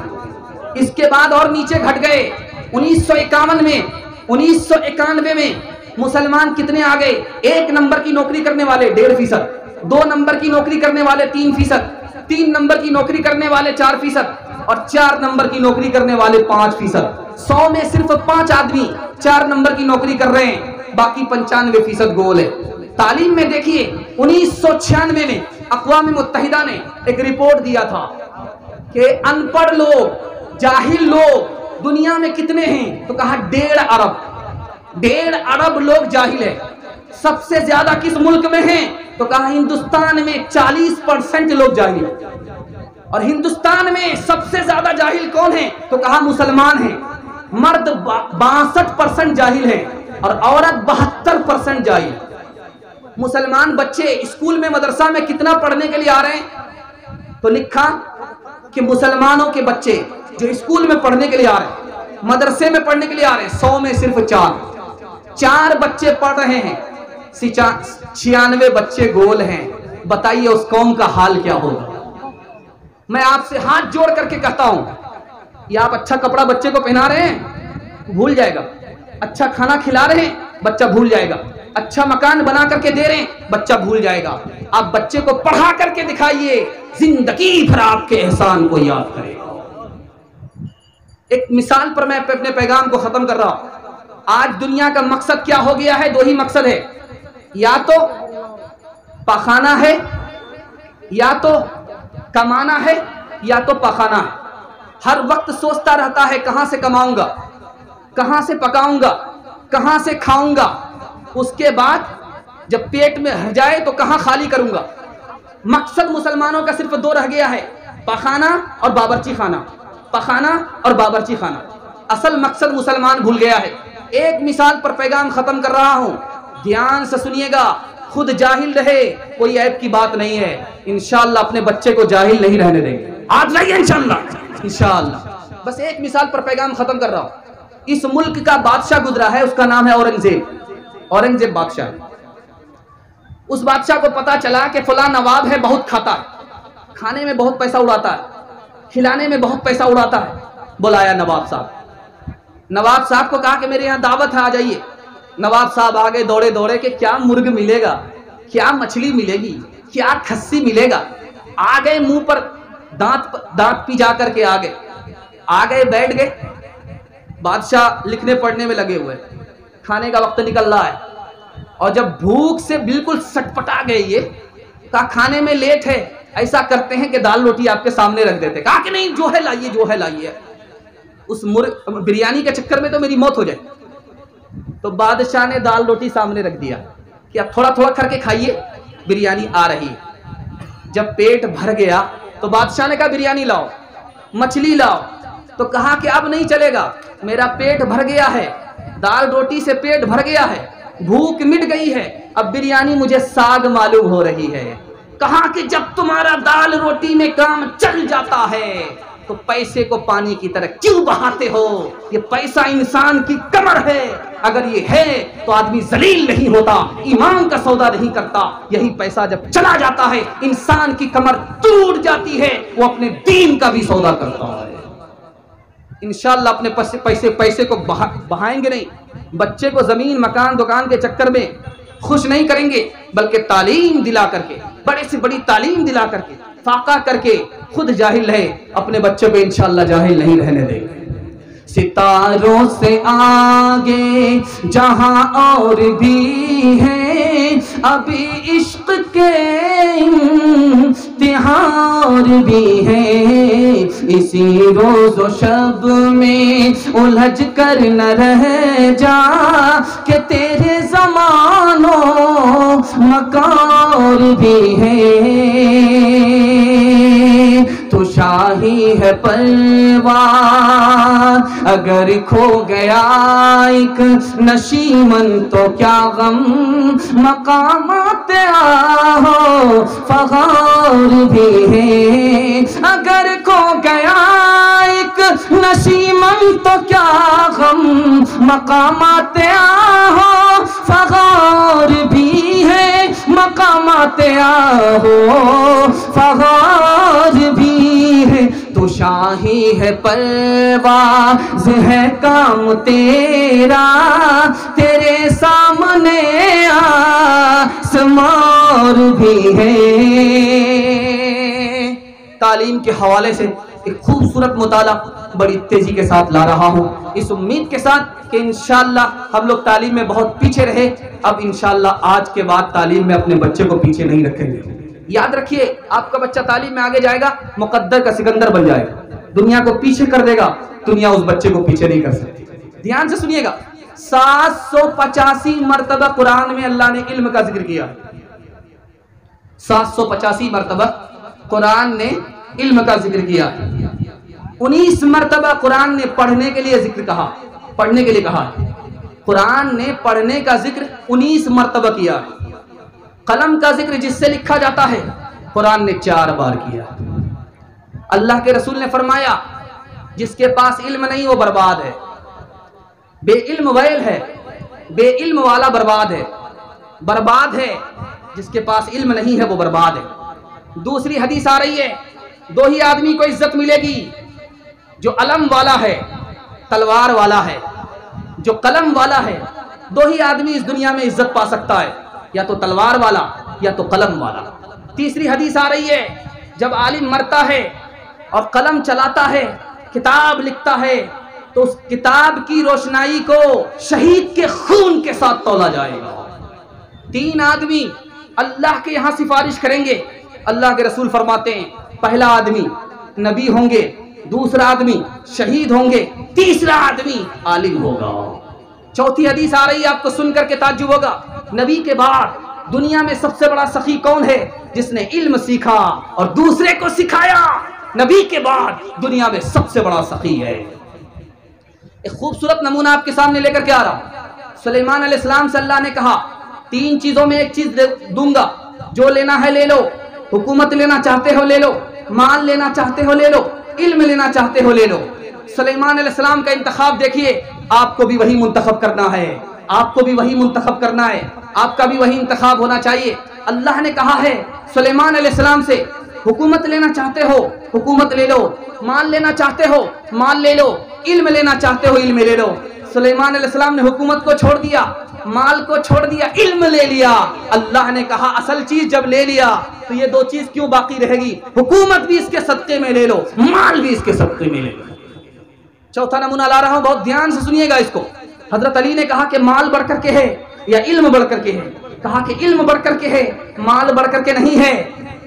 S1: इसके बाद और नीचे घट गए। 1991 में मुसलमान कितने आ गए? 1 नंबर की नौकरी करने वाले 1.5%, 2 नंबर की नौकरी करने वाले 3%, 3 नंबर की नौकरी करने वाले 4% और 4 नंबर की नौकरी करने वाले 5%। 100 में सिर्फ 5 आदमी 4 नंबर की नौकरी कर रहे हैं, बाकी 95% गोल है। तालीम में देखिए, 1996 में अक़वाम मुत्तहिदा ने एक रिपोर्ट दिया था, कि अनपढ़ लोग, जाहिल लोग दुनिया में कितने हैं, तो कहा 1.5 अरब। 1.5 अरब लोग जाहिल है। सबसे ज्यादा किस मुल्क में हैं, तो कहा हिंदुस्तान में 40% लोग जाहिल हैं। और हिंदुस्तान में सबसे ज्यादा जाहिल कौन है, तो कहा मुसलमान हैं। मर्द 62% जाहिल है और औरत 72% जाहिल। मुसलमान बच्चे स्कूल में, मदरसा में कितना पढ़ने के लिए आ रहे हैं, तो लिखा कि मुसलमानों के बच्चे जो स्कूल में पढ़ने के लिए आ रहे हैं, मदरसे में पढ़ने के लिए आ रहे हैं, 100 में सिर्फ 4 बच्चे पढ़ रहे हैं, 96 बच्चे गोल हैं। बताइए उस कौम का हाल क्या होगा। मैं आपसे हाथ जोड़ करके कहता हूं, ये आप अच्छा कपड़ा बच्चे को पहना रहे हैं, भूल जाएगा। अच्छा खाना खिला रहे हैं, बच्चा भूल जाएगा। अच्छा मकान बना करके दे रहे हैं, बच्चा भूल जाएगा। आप बच्चे को पढ़ा करके दिखाइए, जिंदगी भर आपके एहसान को याद करेगा। एक मिसाल पर मैं अपने पैगाम को खत्म कर रहा हूं। आज दुनिया का मकसद क्या हो गया है, 2 ही मकसद है, या तो पखाना है, या तो कमाना है, या तो पखाना है। हर वक्त सोचता रहता है कहां से कमाऊंगा, कहां से पकाऊंगा, कहां से खाऊंगा, उसके बाद जब पेट में भर जाए तो कहां खाली करूंगा। मकसद मुसलमानों का सिर्फ 2 रह गया है, पखाना और बावर्ची खाना, पखाना और बावर्ची खाना। असल मकसद मुसलमान भूल गया है। एक मिसाल पर पैगाम खत्म कर रहा हूं, ध्यान से सुनिएगा। खुद जाहिल रहे कोई ऐब की बात नहीं है, इंशाअल्लाह अपने बच्चे को जाहिल नहीं रहने देंगे। आज रहिए इंशाअल्लाह। बस एक मिसाल पर पैगाम खत्म कर रहा हूं। इस मुल्क का बादशाह गुजरा है, उसका नाम है औरंगजेब बादशाह। उस बादशाह को पता चला कि फला नवाब है, बहुत खाता है, खाने में बहुत पैसा उड़ाता है, खिलाने में बहुत पैसा उड़ाता है। बुलाया नवाब साहब को कहा कि मेरे यहाँ दावत है, आ जाइए। नवाब साहब आ गए दौड़े दौड़े के, क्या मुर्ग मिलेगा, क्या मछली मिलेगी, क्या खस्सी मिलेगा। आ गए, मुंह पर दांत पिजा करके आ गए, बैठ गए। बादशाह लिखने पढ़ने में लगे हुए, खाने का वक्त निकल रहा है। और जब भूख से बिल्कुल सटपटा गए, ये कहा खाने में लेट है, ऐसा करते हैं कि दाल रोटी आपके सामने रख देते। कहा कि नहीं, जो है लाइए। उस बिरयानी के चक्कर में तो मेरी मौत हो जाए। तो बादशाह ने दाल रोटी सामने रख दिया कि अब थोड़ा थोड़ा करके खाइए, बिरयानी आ रही है। जब पेट भर गया तो बादशाह ने कहा बिरयानी लाओ, मछली लाओ। तो कहा कि अब नहीं चलेगा, मेरा पेट भर गया है, दाल रोटी से पेट भर गया है, भूख मिट गई है, अब बिरयानी मुझे साग मालूम हो रही है। कहा कि जब तुम्हारा दाल रोटी में काम चल जाता है तो पैसे को पानी की तरह क्यों बहाते हो। ये पैसा इंसान की कमर है, अगर ये है तो आदमी जलील नहीं होता, ईमान का सौदा नहीं करता। यही पैसा जब चला जाता है, इंसान की कमर टूट जाती है, वो अपने दीन का भी सौदा करता है। इंशाअल्लाह अपने पैसे को बहाएंगे नहीं, बच्चे को जमीन मकान दुकान के चक्कर में खुश नहीं करेंगे, बल्कि तालीम दिला करके, बड़े से बड़ी तालीम दिला करके, फाका करके खुद जाहिल है, अपने बच्चों को इंशाअल्लाह जाहिल नहीं रहने देंगे। सितारों से आगे जहां और भी है, अभी इश्क के इम्तिहान भी है। इसी रोज़ो शब में उलझ कर न रह जा, कि तेरे ज़मानो मकार भी है। तो शाही है परवान, अगर खो गया एक नशीमन तो क्या गम, मकामात आहो फगार भी है। अगर खो गया एक नशीमन तो क्या गम, मकामात आहो फगार भी है। मकामात आहो फगार भी है। तो शाही है परवाज़ है काम तेरा, तेरे सामने आसमान भी है। तालीम के हवाले से एक खूबसूरत मुताला बड़ी तेजी के साथ ला रहा हूँ, इस उम्मीद के साथ कि इंशाअल्लाह हम लोग तालीम में बहुत पीछे रहे, अब इंशाअल्लाह आज के बाद तालीम में अपने बच्चे को पीछे नहीं रखेंगे। याद रखिए, आपका बच्चा तालीम में आगे जाएगा, मुकद्दर का सिकंदर बन जाएगा, दुनिया को पीछे कर देगा, दुनिया उस बच्चे को पीछे नहीं कर सकती। ध्यान से सुनिएगा, 785 मरतबा कुरान में अल्लाह ने इल्म का जिक्र किया। 785 मरतबा कुरान ने इल्म का जिक्र किया। 19 मरतबा कुरान ने पढ़ने के लिए जिक्र कहा, पढ़ने के लिए कहा। कुरान ने पढ़ने का जिक्र 19 मरतबा किया। कलम का जिक्र जिससे लिखा जाता है, कुरान ने 4 बार किया। अल्लाह के रसूल ने फरमाया, जिसके पास इल्म नहीं वो बर्बाद है, बेइल्म वैल है, बेइल्म वाला बर्बाद है, बर्बाद है जिसके पास इल्म नहीं है वो बर्बाद है। दूसरी हदीस आ रही है, दो ही आदमी को इज्जत मिलेगी, जो अलम वाला है, तलवार वाला है, जो कलम वाला है। दो ही आदमी इस दुनिया में इज्जत पा सकता है, या तो तलवार वाला या तो कलम वाला। तीसरी हदीस आ रही है, जब आलिम मरता है और कलम चलाता है, किताब लिखता है, तो उस किताब की रोशनाई को शहीद के खून के साथ तौला जाएगा। 3 आदमी अल्लाह के यहां सिफारिश करेंगे। अल्लाह के रसूल फरमाते हैं, पहला आदमी नबी होंगे, दूसरा आदमी शहीद होंगे, तीसरा आदमी आलिम होगा। चौथी हदीस आ रही है, आपको सुनकर के ताज्जुब होगा, नबी के बाद दुनिया में सबसे बड़ा सखी कौन है? जिसने इल्म सीखा और दूसरे को सिखाया। नबी के बाद दुनिया में सबसे बड़ा सखी है। एक खूबसूरत नमूना आपके सामने लेकर के आ रहा हूं। सुलेमान अलैहिस्सलाम से अल्लाह ने कहा, 3 चीजों में एक चीज दूंगा, जो लेना है ले लो। हुकूमत लेना चाहते हो ले लो, माल लेना चाहते हो ले लो, इल्म लेना चाहते हो ले लो। सुलेमान अलैहिस्सलाम का इंतखाब देखिए, आपको भी वही मुंतखब करना है, आपको भी वही मुंतखब करना है, आपका भी वही इंतखाब होना चाहिए। अल्लाह ने कहा है सुलेमान अलैहिस्सलाम से, हुकूमत लेना चाहते हो हुकूमत ले लो, माल लेना चाहते हो माल ले लो, इल्म लेना चाहते हो इल्म ले लो। सुलेमान अलैहिस्सलाम ने हुकूमत को छोड़ दिया, माल को छोड़ दिया, इल्म ले लिया। अल्लाह ने कहा असल चीज जब ले लिया तो ये 2 चीज क्यों बाकी रहेगी? हुकूमत भी इसके सदके में ले लो, माल भी इसके सदके में ले लो। चौथा नमूना ला रहा हूं, बहुत ध्यान से सुनिएगा इसको। हजरत अली ने कहा कि माल बढ़कर के है या इल्म बढ़कर के है? कहा कि इल्म बढ़कर के है, माल बढ़कर के नहीं है।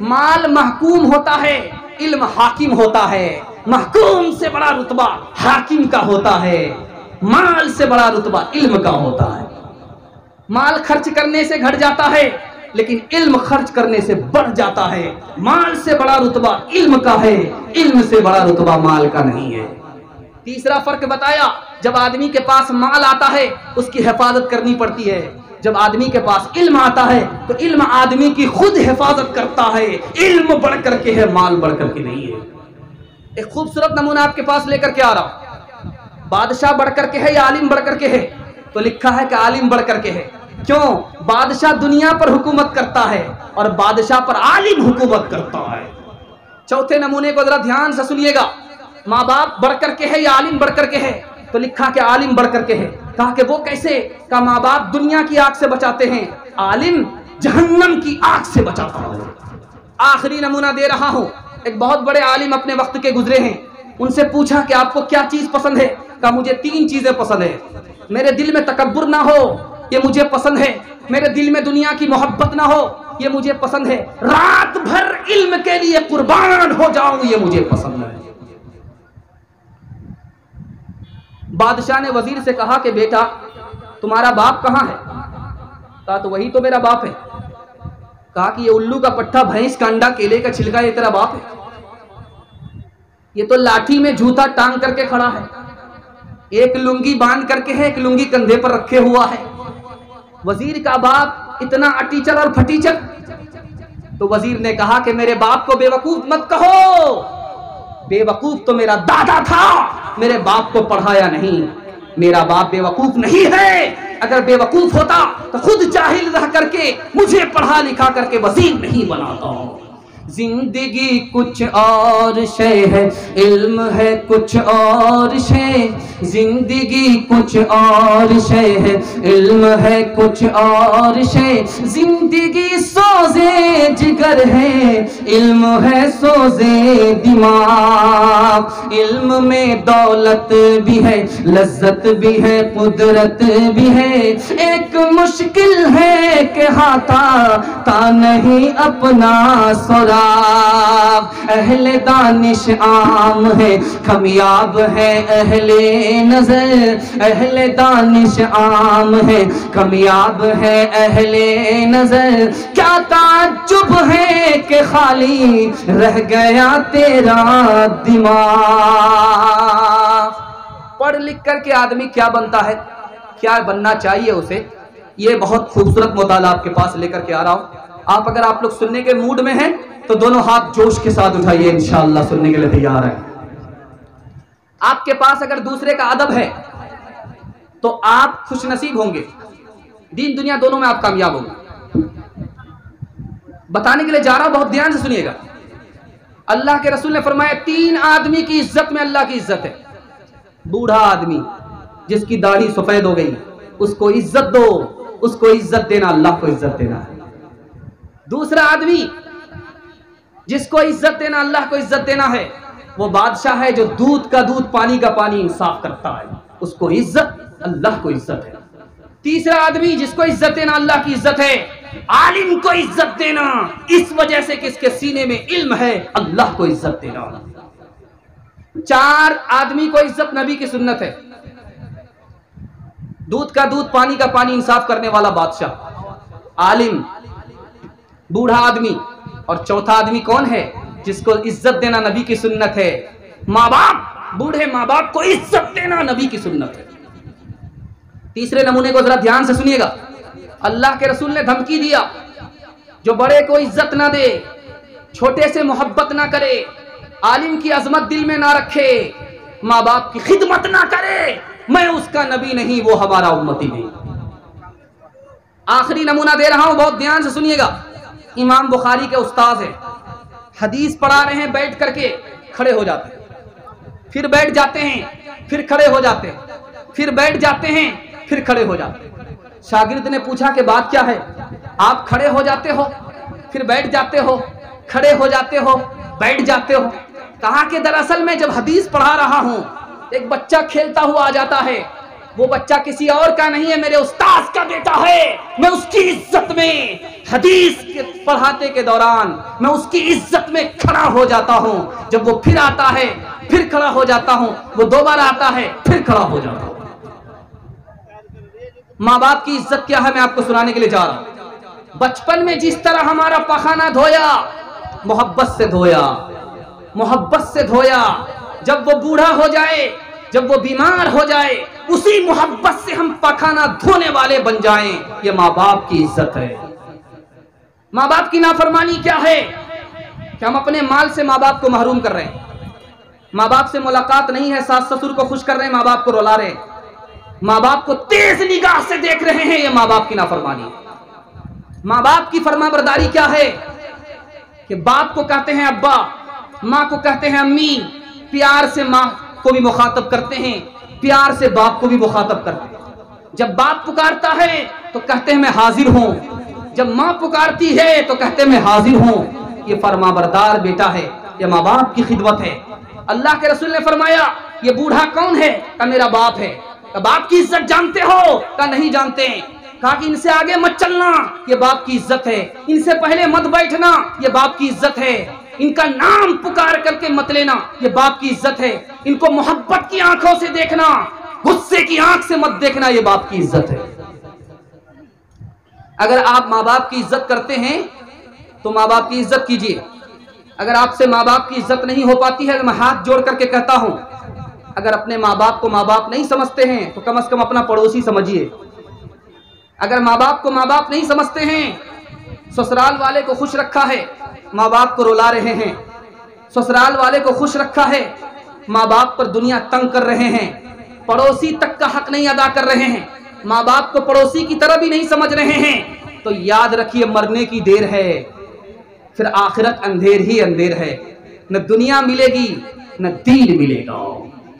S1: माल महकूम होता है, इल्म हाकिम होता है। महकूम से बड़ा रुतबा हाकिम का होता है, माल से बड़ा रुतबा इल्म का होता है। माल खर्च करने से घट जाता है, लेकिन इल्म खर्च करने से बढ़ जाता है। माल से बड़ा रुतबा इल्म का है, इल्म से बड़ा रुतबा माल का नहीं है। तीसरा फर्क बताया, जब आदमी के पास माल आता है उसकी हिफाजत करनी पड़ती है, जब आदमी के पास इल्म आता है तो इल्म आदमी की खुद हिफाजत करता है। इल्म बढ़ करके है, माल बढ़ करके नहीं है। एक खूबसूरत नमूना आपके पास लेकर के आ रहा हूं। बादशाह बढ़ करके है या आलिम बढ़ करके है? तो लिखा है कि आलिम बढ़ करके है। क्यों? बादशाह दुनिया पर हुकूमत करता है और बादशाह पर आलिम हुकूमत करता है। चौथे नमूने को जरा ध्यान से सुनिएगा, माँ बाप बढ़ करके है या आलिम बढ़ करके है? तो लिखा कि आलिम बढ़ करके है। कहा कि वो कैसे? का माँ बाप दुनिया की आग से बचाते हैं, आलिम जहन्नम की आग से बचाता है। आखिरी नमूना दे रहा हूं। एक बहुत बड़े आलिम अपने वक्त के गुजरे हैं, उनसे पूछा कि आपको क्या चीज पसंद है? कहा मुझे 3 चीजें पसंद है। मेरे दिल में तकब्बुर ना हो, ये मुझे पसंद है। मेरे दिल में दुनिया की मोहब्बत ना हो, ये मुझे पसंद है। रात भर इल्म के लिए कुर्बान हो जाऊं, ये मुझे पसंद है। बादशाह ने वजीर से कहा कि बेटा तुम्हारा बाप कहाँ है? कहा तो वही तो मेरा बाप है। कहा कि ये उल्लू का पट्टा, भैंस का अंडा, केले का छिलका, ये तेरा बाप है? ये तो लाठी में जूता टांग करके खड़ा है, एक लुंगी बांध करके है, एक लुंगी कंधे पर रखे हुआ है। वजीर का बाप इतना अटीचर और फटीचर। तो वजीर ने कहा कि मेरे बाप को बेवकूफ मत कहो, बेवकूफ तो मेरा दादा था, मेरे बाप को पढ़ाया नहीं। मेरा बाप बेवकूफ नहीं है, अगर बेवकूफ होता तो खुद जाहिल रह करके मुझे पढ़ा लिखा करके वजीर नहीं बनाता। जिंदगी कुछ और शय है, इल्म है कुछ और शय। जिंदगी कुछ और शय है, इल्म है कुछ और शय। जिंदगी सोज़े जिगर है, इल्म है सोज़े दिमाग। इल्म में दौलत भी है, लज्जत भी है, कुदरत भी है। एक मुश्किल है कि हाथा ता नहीं अपना सुराग। अहले दानिश आम है, कामयाब है अहले नजर। अहले दानिश आम है, कामयाब है अहले नजर। क्या ताज्जुब है कि खाली रह गया तेरा दिमाग। पढ़ लिख कर के आदमी क्या बनता है, क्या बनना चाहिए उसे, ये बहुत खूबसूरत मुताला आपके पास लेकर के आ रहा हूं। अगर आप लोग सुनने के मूड में हैं तो दोनों हाथ जोश के साथ उठाइए, इंशाअल्लाह सुनने के लिए तैयार है। आपके पास अगर दूसरे का अदब है तो आप खुशनसीब होंगे, दीन दुनिया दोनों में आप कामयाब होंगे। बताने के लिए जा रहा हूं, बहुत ध्यान से सुनिएगा। अल्लाह के रसूल ने फरमाया 3 आदमी की इज्जत में अल्लाह की इज्जत है। बूढ़ा आदमी जिसकी दाढ़ी सफेद हो गई, उसको इज्जत दो, उसको इज्जत देना अल्लाह को इज्जत देना है। दूसरा आदमी जिसको इज्जत देना अल्लाह को इज्जत देना है, वो बादशाह है जो दूध का दूध पानी का पानी इंसाफ करता है, उसको इज्जत अल्लाह को इज्जत है। तीसरा आदमी जिसको इज्जत देना अल्लाह की इज्जत है, आलिम को इज्जत देना इस वजह से कि इसके सीने में इल्म है, अल्लाह को इज्जत देना। 4 आदमी को इज्जत नबी की सुन्नत है। दूध का दूध पानी का पानी इंसाफ करने वाला बादशाह, आलिम, बूढ़ा आदमी, और चौथा आदमी कौन है जिसको इज्जत देना नबी की सुन्नत है, माँ बाप। बूढ़े माँ बाप को इज्जत देना नबी की सुन्नत है। तीसरे नमूने को जरा ध्यान से सुनिएगा। अल्लाह के रसूल ने धमकी दिया, जो बड़े को इज्जत ना दे, छोटे से मोहब्बत ना करे, आलिम की अजमत दिल में ना रखे, माँ बाप की खिदमत ना करे, मैं उसका नबी नहीं, वो हमारा उम्मती नहीं। आखिरी नमूना दे रहा हूं, बहुत ध्यान से सुनिएगा। इमाम बुखारी के उस्ताद हैं, हदीस पढ़ा रहे हैं, बैठ करके खड़े हो जाते हैं, फिर बैठ जाते हैं, फिर खड़े हो जाते हैं, फिर बैठ जाते हैं, फिर खड़े हो जाते हैं। शागिर्द ने पूछा कि बात क्या है, आप खड़े हो जाते हो, फिर बैठ जाते हो, खड़े हो जाते हो, बैठ जाते हो। कहा कि दरअसल मैं जब हदीस पढ़ा रहा हूं, एक बच्चा खेलता हुआ आ जाता है, वो बच्चा किसी और का नहीं है, मेरे उस्ताद का बेटा है। मैं उसकी इज्जत में हदीस के पढ़ाते के दौरान मैं उसकी इज्जत में खड़ा हो जाता हूं। जब वो फिर आता है, फिर खड़ा हो जाता हूं, वो दोबारा आता है, फिर खड़ा हो जाता हूं। माँ बाप की इज्जत क्या है, मैं आपको सुनाने के लिए जा रहा हूं। बचपन में जिस तरह हमारा पखाना धोया, मोहब्बत से धोया, मोहब्बत से धोया। जब वो बूढ़ा हो जाए, जब वो बीमार हो जाए, उसी मोहब्बत से हम पखाना धोने वाले बन जाएं। ये माँ बाप की इज्जत है। माँ बाप की नाफरमानी क्या है कि हम अपने माल से माँ बाप को महरूम कर रहे हैं, माँ बाप से मुलाकात नहीं है, सास ससुर को खुश कर रहे हैं, माँ बाप को रुला रहे हैं, माँ बाप को तेज निगाह से देख रहे हैं। ये माँ बाप की नाफरमानी। माँ बाप की फरमाबरदारी क्या है कि बाप को कहते हैं अब्बा, माँ को कहते हैं अम्मी, प्यार से माँ को भी मुखातब करते हैं, प्यार से बाप को भी मुखातब करते हैं। जब बाप पुकारता है तो कहते हैं मैं हाजिर हूं, जब माँ पुकारती है तो कहते हैं मैं हाजिर हूं। ये फरमाबरदार बेटा है, ये माँ बाप की खिदमत है। अल्लाह के रसूल ने फरमाया ये बूढ़ा कौन है, का मेरा बाप है। का बाप की इज्जत जानते हो, का नहीं जानते। कहा कि इनसे आगे मत चलना, ये बाप की इज्जत है। इनसे पहले मत बैठना, ये बाप की इज्जत है। इनका नाम पुकार करके मत लेना, ये बाप की इज्जत है। इनको मोहब्बत की आंखों से देखना, गुस्से की आंख से मत देखना, ये बाप की इज्जत है। अगर आप माँ बाप की इज्जत करते हैं तो माँ बाप की इज्जत कीजिए। अगर आपसे माँ बाप की इज्जत नहीं हो पाती है तो मैं हाथ जोड़ करके कहता हूं, अगर अपने माँ बाप को माँ बाप नहीं समझते हैं तो कम से कम अपना पड़ोसी समझिए। अगर माँ बाप को माँ बाप नहीं समझते हैं, ससुराल वाले को खुश रखा है, माँ बाप को रुला रहे हैं, ससुराल वाले को खुश रखा है, माँ बाप पर दुनिया तंग कर रहे हैं, पड़ोसी तक का हक नहीं अदा कर रहे हैं, माँ बाप को पड़ोसी की तरह भी नहीं समझ रहे हैं, तो याद रखिए मरने की देर है। फिर आखिरत अंधेर ही अंधेर है, न दुनिया मिलेगी न दीन मिलेगा।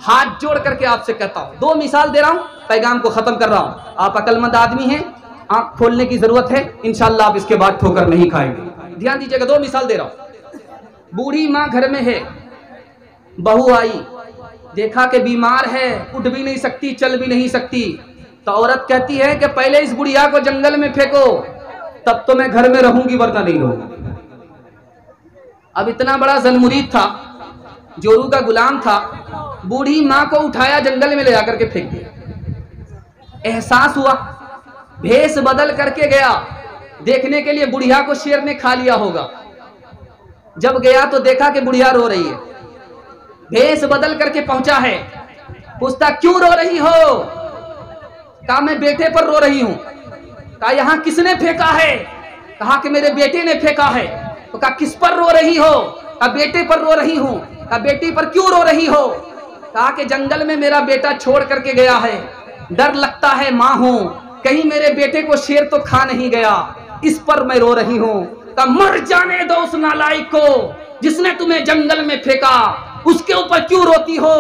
S1: हाथ जोड़ करके आपसे कहता हूँ, 2 मिसाल दे रहा हूँ, पैगाम को खत्म कर रहा हूँ। आप अक्लमंद आदमी हैं, आंख खोलने की जरूरत है, इंशाल्लाह आप इसके बाद ठोकर नहीं खाएंगे। ध्यान दीजिएगा, 2 मिसाल दे रहा हूँ। बूढ़ी माँ घर में है, बहू आई, देखा कि बीमार है, उठ भी नहीं सकती, चल भी नहीं सकती, तो औरत कहती है कि पहले इस बुढ़िया को जंगल में फेंको, तब तो मैं घर में रहूंगी, वरना नहीं रहूंगी। अब इतना बड़ा ज़नमुरीद था, जोरू का गुलाम था, बूढ़ी माँ को उठाया, जंगल में ले जाकर के फेंक दिया। एहसास हुआ, भेष बदल करके गया देखने के लिए, बुढ़िया को शेर ने खा लिया होगा। जब गया तो देखा कि बुढ़िया रो रही है। भेष बदल करके पहुंचा है, पूछता क्यों रो रही हो? कहा मैं बेटे पर रो रही हूं। कहा यहाँ किसने फेंका है? कहा कि मेरे बेटे ने फेंका है। तो कहा किस पर रो रही हो? कहा बेटे पर रो रही हूं। कहा बेटी पर क्यों रो रही हो? कहा कि जंगल में मेरा बेटा छोड़ करके गया है, डर लगता है, माँ हूं, कहीं मेरे बेटे को शेर तो खा नहीं गया, इस पर मैं रो रही हूं। कहा मर जाने दो उस नालायक को जिसने तुम्हें जंगल में फेंका, उसके ऊपर क्यों रोती हो?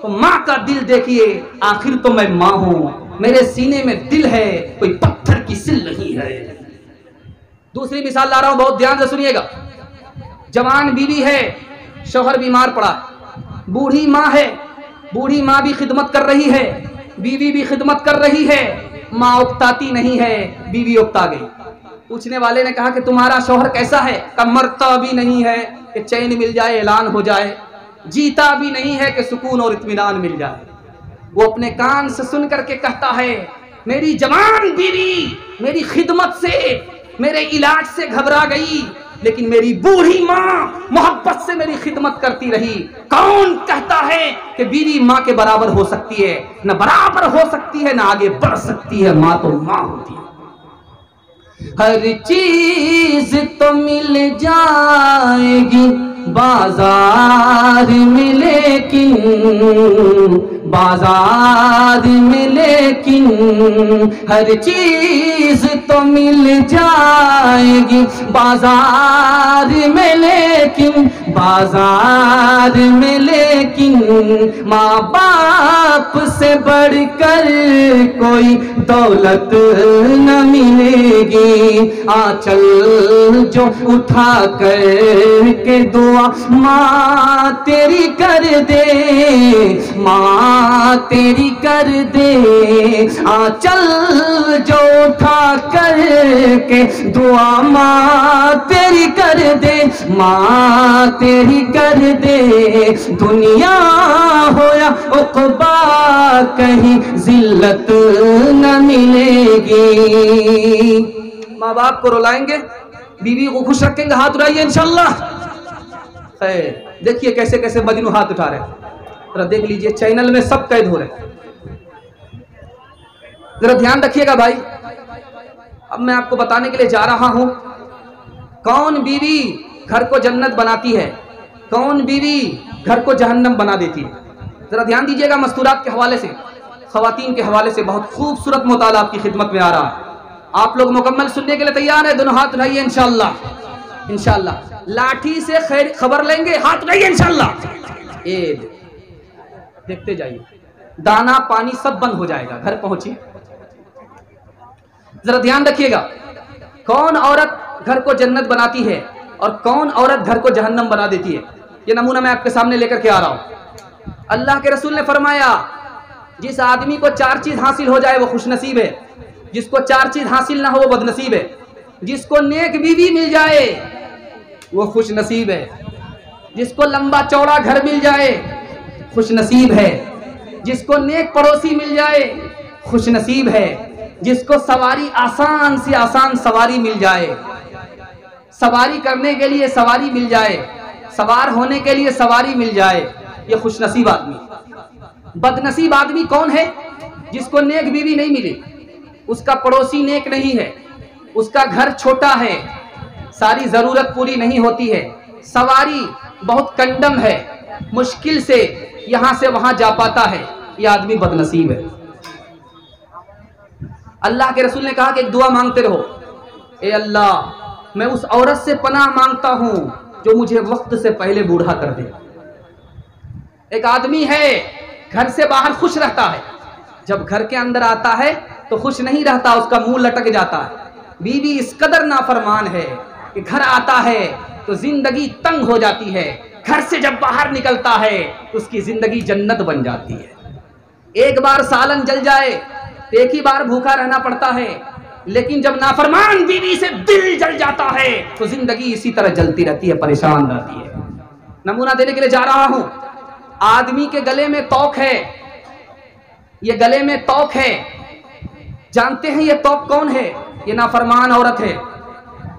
S1: तो माँ का दिल देखिए, आखिर तो मैं माँ हूं, मेरे सीने में दिल है, कोई पत्थर की सिल नहीं है। दूसरी मिसाल ला रहा हूं, बहुत ध्यान से सुनिएगा। जवान बीवी है, शौहर बीमार पड़ा, बूढ़ी माँ है, बूढ़ी माँ भी खिदमत कर रही है, बीवी भी खिदमत कर रही है, माँ उकताती नहीं है, बीवी उकता गई। पूछने वाले ने कहा कि तुम्हारा शौहर कैसा है? कहा मरता भी नहीं है कि चैन मिल जाए, ऐलान हो जाए, जीता भी नहीं है कि सुकून और इत्मीनान मिल जाए। वो अपने कान से सुन करके कहता है, मेरी जवान बीवी मेरी खिदमत से, मेरे इलाज से घबरा गई, लेकिन मेरी बूढ़ी माँ मोहब्बत से मेरी खिदमत करती रही। कौन कहता है कि बीवी माँ के बराबर हो सकती है? न बराबर हो सकती है, न आगे बढ़ सकती है। माँ तो माँ होती है। हर चीज तो मिल जाएगी बाजार में, लेकिन बाजार में, लेकिन हर चीज तो मिल जाएगी बाजार में, लेकिन बाजार में, लेकिन माँ बाप से बढ़कर कोई दौलत न मिलेगी। आंचल जो उठा कर के दुआ माँ तेरी कर दे, माँ तेरी कर दे। आंचल जो उठा कर के दुआ माँ तेरी कर दे, माँ तेरी कर दे। दुनिया हो या उक़बा कहीं जिल्लत न मिलेगी। माँ बाप को रुलाएंगे, बीवी को खुश रखेंगे, हाथ उठाइए इंशाल्लाह। देखिए कैसे कैसे मजनू हाथ उठा रहे हैं, जरा देख लीजिए, चैनल में सब कैद हो रहे हैं। जरा ध्यान रखिएगा भाई। अब मैं आपको बताने के लिए जा रहा हूं, कौन बीवी घर को जन्नत बनाती है, कौन बीवी घर को जहन्नम बना देती है। जरा ध्यान दीजिएगा, मस्तूरात के हवाले से, खवातीन के हवाले से बहुत खूबसूरत मुताला आपकी खिदमत में आ रहा है। आप लोग मुकम्मल सुनने के लिए तैयार है? दोनों हाथ उठाइए इंशाल्लाह। इंशाल्लाह लाठी से खैर खबर लेंगे, हाथ उठाइए इंशाल्लाह। ए देखते जाइए, दाना पानी सब बंद हो जाएगा, घर पहुंचिए। जरा ध्यान रखिएगा, कौन औरत घर को जन्नत बनाती है और कौन औरत घर को जहन्नम बना देती है। ये नमूना मैं आपके सामने लेकर के आ रहा हूं। अल्लाह के रसूल ने फरमाया, जिस आदमी को 4 चीज हासिल हो जाए वो खुशनसीब है, जिसको 4 चीज हासिल ना हो वो बदनसीब है। जिसको नेक बीवी मिल जाए वो खुश नसीब है, जिसको लंबा चौड़ा घर मिल जाए खुश नसीब है, जिसको नेक पड़ोसी मिल जाए खुश नसीब है, जिसको सवारी आसान से आसान सवारी मिल जाए, सवारी करने के लिए सवारी मिल जाए, सवार होने के लिए सवारी मिल जाए, ये खुश नसीब आदमी। बदनसीब आदमी कौन है? जिसको नेक बीवी नहीं मिली, उसका पड़ोसी नेक नहीं है, उसका घर छोटा है, सारी जरूरत पूरी नहीं होती है, सवारी बहुत कंडम है, मुश्किल से यहां से वहां जा पाता है, यह आदमी बदनसीब है। अल्लाह के रसूल ने कहा कि एक दुआ मांगते रहो, ए अल्लाह मैं उस औरत से पनाह मांगता हूं जो मुझे वक्त से पहले बूढ़ा कर दे। एक आदमी है, घर से बाहर खुश रहता है, जब घर के अंदर आता है तो खुश नहीं रहता, उसका मुंह लटक जाता है। बीवी इस कदर नाफरमान है कि घर आता है तो जिंदगी तंग हो जाती है, घर से जब बाहर निकलता है तो उसकी जिंदगी जन्नत बन जाती है। एक बार सालन जल जाए तो एक ही बार भूखा रहना पड़ता है, लेकिन जब नाफरमान बीवी से दिल जल जाता है तो जिंदगी इसी तरह जलती रहती है, परेशान रहती है। नमूना देने के लिए जा रहा हूं। आदमी के गले में तौक है, ये गले में तौक है। जानते हैं ये तौक कौन है? ये नाफरमान औरत है।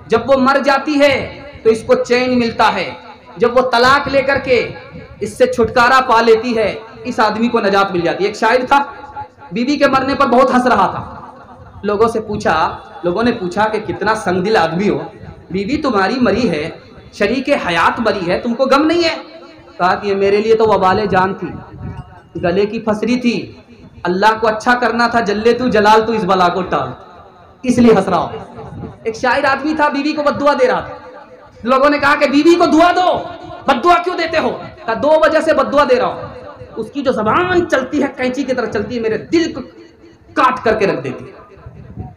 S1: जब वो मर जाती है तो इसको चैन मिलता है, जब वो तलाक लेकर के इससे छुटकारा पा लेती है, इस आदमी को नजात मिल जाती है। एक शायर था, बीवी के मरने पर बहुत हंस रहा था। लोगों ने पूछा कि कितना संगदिल आदमी हो, बीवी तुम्हारी मरी है, शरीके हयात मरी है, तुमको गम नहीं है? कहा कि ये मेरे लिए तो वबाले जान थी, गले की फसरी थी, अल्लाह को अच्छा करना था, जल्ले तू जलाल तू इस बला को टाल, इसलिए हंस रहा हूं। एक शायर आदमी था, बीवी को बद्दुआ दे रहा था। लोगों ने कहा कि बीवी को दुआ दो, बद्दुआ क्यों देते हो? कहा 2 वजह से बद्दुआ दे रहा हूं। उसकी जो ज़बान चलती है कैंची की तरह चलती है, मेरे दिल को काट करके रख देती है,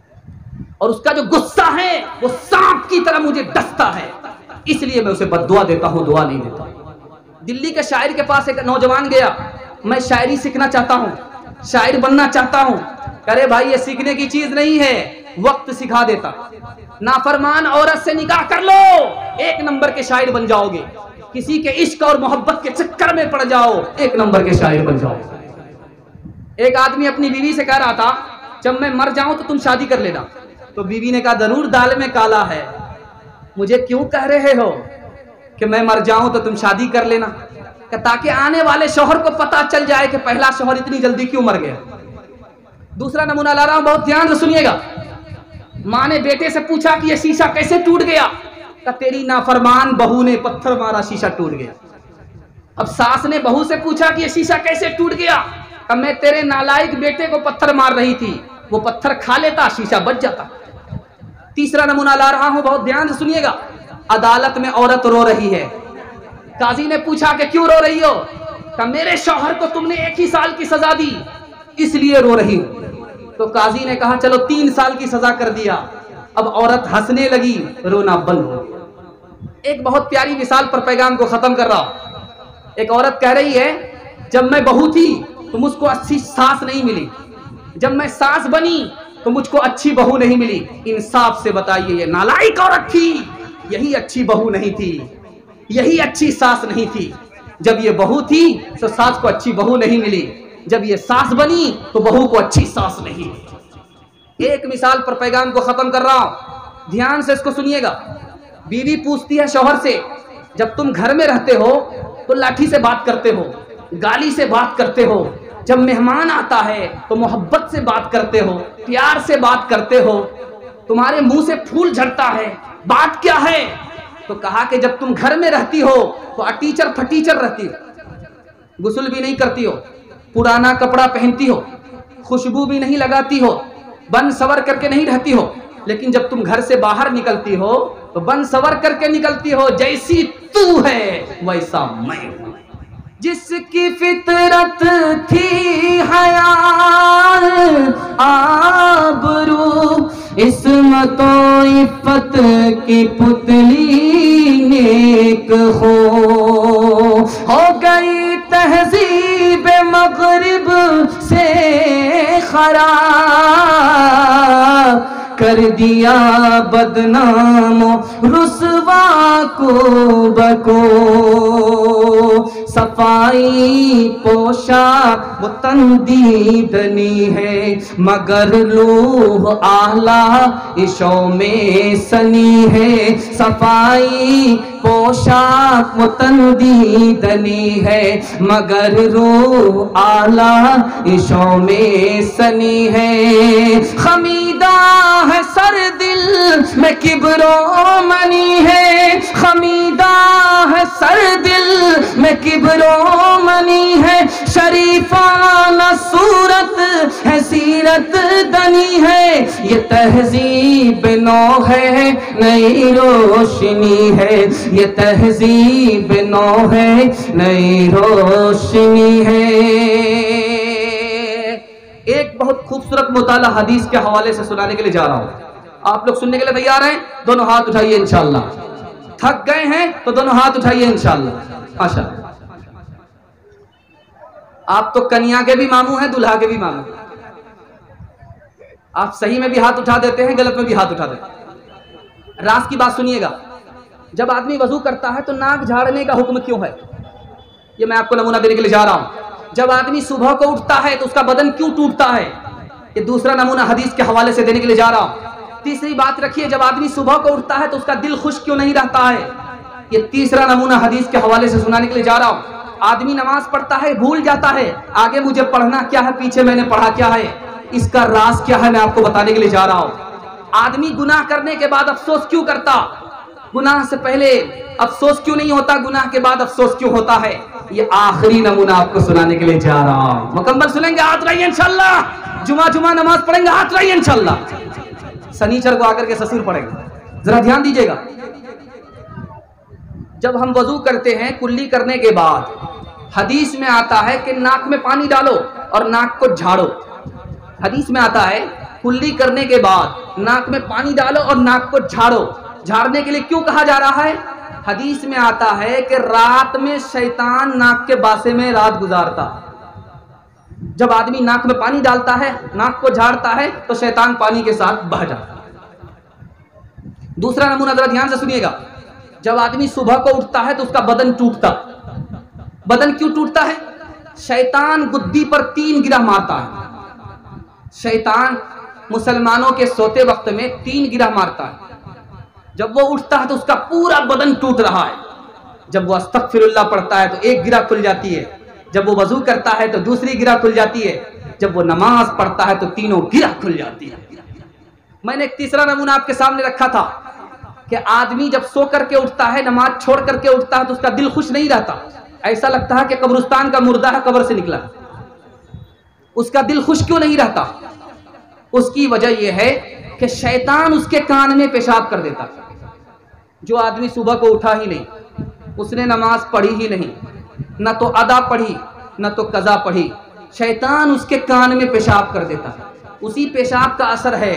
S1: और उसका जो गुस्सा है वो सांप की तरह मुझे डसता है, इसलिए मैं उसे बद्दुआ देता हूं, दुआ नहीं देता। दिल्ली के शायर के पास एक नौजवान गया, मैं शायरी सीखना चाहता हूं, शायर बनना चाहता हूं। अरे भाई ये सीखने की चीज नहीं है, वक्त सिखा देता। नाफरमान औरत से निकाह कर लो, 1 नंबर के शायर बन जाओगे। किसी के इश्क और मोहब्बत के चक्कर में पड़ जाओ, 1 नंबर के शायर बन जाओ। एक आदमी अपनी बीवी से कह रहा था, जब मैं मर जाऊं तो तुम शादी कर लेना। तो बीवी ने कहा जरूर दाल में काला है, मुझे क्यों कह रहे हो कि मैं मर जाऊं तो तुम शादी कर लेना? ताकि आने वाले शौहर को पता चल जाए कि पहला शौहर इतनी जल्दी क्यों मर गया। दूसरा नमूना ला रहा हूं, बहुत ध्यान से सुनिएगा। माँ ने बेटे से पूछा कि यह शीशा कैसे टूट गया? का तेरी नाफरमान बहू ने पत्थर मारा, शीशा टूट गया। अब सास ने बहू से पूछा कि यह शीशा कैसे टूट गया? का मैं तेरे नालायक बेटे को पत्थर मार रही थी, वो पत्थर खा लेता, शीशा बच जाता। तीसरा नमूना ला रहा हूं, बहुत ध्यान से सुनिएगा। अदालत में औरत रो रही है, काजी ने पूछा कि क्यों रो रही हो? का मेरे शौहर को तुमने 1 ही साल की सजा दी, इसलिए रो रही हूं। तो काजी ने कहा चलो 3 साल की सजा कर दिया। अब औरत हंसने लगी, रोना बंद हो गया। एक बहुत प्यारी मिसाल पर पैगाम को खत्म कर रहा हूं। एक औरत कह रही है, जब मैं बहू थी तो मुझको अच्छी सास नहीं मिली, जब मैं सास बनी तो मुझको अच्छी बहू नहीं मिली। इंसाफ से बताइए, ये नालायक औरत थी, यही अच्छी बहू नहीं थी, यही अच्छी सास नहीं थी। जब ये बहू थी तो सास को अच्छी बहू नहीं मिली, जब ये सास बनी तो बहू को अच्छी सास नहीं मिली। एक मिसाल पर पैगाम को खत्म कर रहा हूं, ध्यान से इसको सुनिएगा। बीवी पूछती है शौहर से, जब तुम घर में रहते हो तो लाठी से बात करते हो, गाली से बात करते हो, जब मेहमान आता है तो मोहब्बत से बात करते हो, प्यार से बात करते हो, तुम्हारे मुंह से फूल झड़ता है, बात क्या है? तो कहा कि जब तुम घर में रहती हो तो अटीचर फटीचर रहती हो, गुस्ल भी नहीं करती हो, पुराना कपड़ा पहनती हो, खुशबू भी नहीं लगाती हो, बन सवर करके नहीं रहती हो, लेकिन जब तुम घर से बाहर निकलती हो तो बन सवर करके निकलती हो, जैसी तू है वैसा मैं हूं। जिसकी फितरत थी हया आबरू, इस्मतो इफ़्फ़त की पुतली नेक हो गई तहजीब मग़रिब से खराब, कर दिया बदनाम रुसवा को बको। सफाई पोशाक वो तंदीदनी है, मगर लूह आला इशों में सनी है। सफाई पोशाक वो तंदीदनी है, मगर रूह आला इशों में सनी है। खमीदा है सर दिल में किब्रो मनी है, खमीदा है सर दिल में किब्रो मनी है, शरीफाना सूरत है, सीरत दनी है, ये तहजीब नौ है, नई रोशनी है, ये तहजीब नौ है, नई रोशनी है। एक बहुत खूबसूरत मुताला हदीस के हवाले से सुनाने के लिए जा रहा हूं। आप लोग सुनने के लिए तैयार हैं? दोनों हाथ उठाइए इंशाअल्लाह। थक गए हैं तो दोनों हाथ उठाइए इंशाअल्लाह। माशाअल्लाह। आप तो कन्या के भी मामू हैं, दुल्हा के भी मामू। आप सही में भी हाथ उठा देते हैं, गलत में भी हाथ उठा देते हैं। राज की बात सुनिएगा। जब आदमी वजू करता है तो नाक झाड़ने का हुक्म क्यों है, ये मैं आपको नमूना देने के लिए जा रहा हूं। जब आदमी सुबह को उठता है तो उसका बदन क्यों टूटता है, ये दूसरा नमूना हदीस के हवाले से देने के लिए जा रहा हूं। तीसरी बात रखिए, जब आदमी सुबह को उठता है तो उसका दिल खुश क्यों नहीं रहता है, ये तीसरा नमूना हदीस के हवाले से सुनाने के लिए जा रहा हूं। आदमी नमाज पढ़ता है, भूल जाता है आगे मुझे पढ़ना क्या है, पीछे मैंने पढ़ा क्या है, इसका राज क्या है मैं आपको बताने के लिए जा रहा हूं। आदमी गुनाह करने के बाद अफसोस क्यों करता, गुनाह से पहले अफसोस क्यों नहीं होता, गुनाह के बाद अफसोस क्यों होता है, ये आखिरी नमूना आपको सुनाने के लिए जा रहा हूं। मुकम्मल सुनेंगे, हाथ रहिए इंशाअल्लाह। जुमा नमाज पढ़ेंगे, हाथ रहिए इंशाअल्लाह। शनिचर को आकर के ससुर पड़ेगा, जरा ध्यान दीजिएगा। जब हम वजू करते हैं कुल्ली करने के बाद हदीस में आता है कि नाक में पानी डालो और नाक को झाड़ो। हदीस में आता है कुल्ली करने के बाद नाक में पानी डालो और नाक को झाड़ो। झाड़ने के लिए क्यों कहा जा रहा है? हदीस में आता है कि रात में शैतान नाक के बासे में रात गुजारता। जब आदमी नाक में पानी डालता है, नाक को झाड़ता है, तो शैतान पानी के साथ बह जाता है। दूसरा नमूना जरा ध्यान से सुनिएगा। जब आदमी सुबह को उठता है तो उसका बदन टूटता। बदन क्यों टूटता है? शैतान गुद्दी पर 3 गिरह मारता है। शैतान मुसलमानों के सोते वक्त में 3 गिरह मारता है। जब वो उठता है तो उसका पूरा बदन टूट रहा है। जब वो अस्तगफिरुल्लाह पढ़ता है तो 1 गिरह खुल जाती है। जब वो वजू करता है तो दूसरी गिरह खुल जाती है। जब वो नमाज पढ़ता है तो तीनों गिरह खुल जाती है। मैंने एक तीसरा नमूना आपके सामने रखा था कि आदमी जब सो करके उठता है, नमाज छोड़ करके उठता है तो उसका दिल खुश नहीं रहता। ऐसा लगता है कि कब्रिस्तान का मुर्दा है, कब्र से निकला। उसका दिल खुश क्यों नहीं रहता? उसकी वजह यह है कि शैतान उसके कान में पेशाब कर देता। जो आदमी सुबह को उठा ही नहीं, उसने नमाज पढ़ी ही नहीं, न तो अदा पढ़ी न तो कज़ा पढ़ी, शैतान उसके कान में पेशाब कर देता। उसी पेशाब का असर है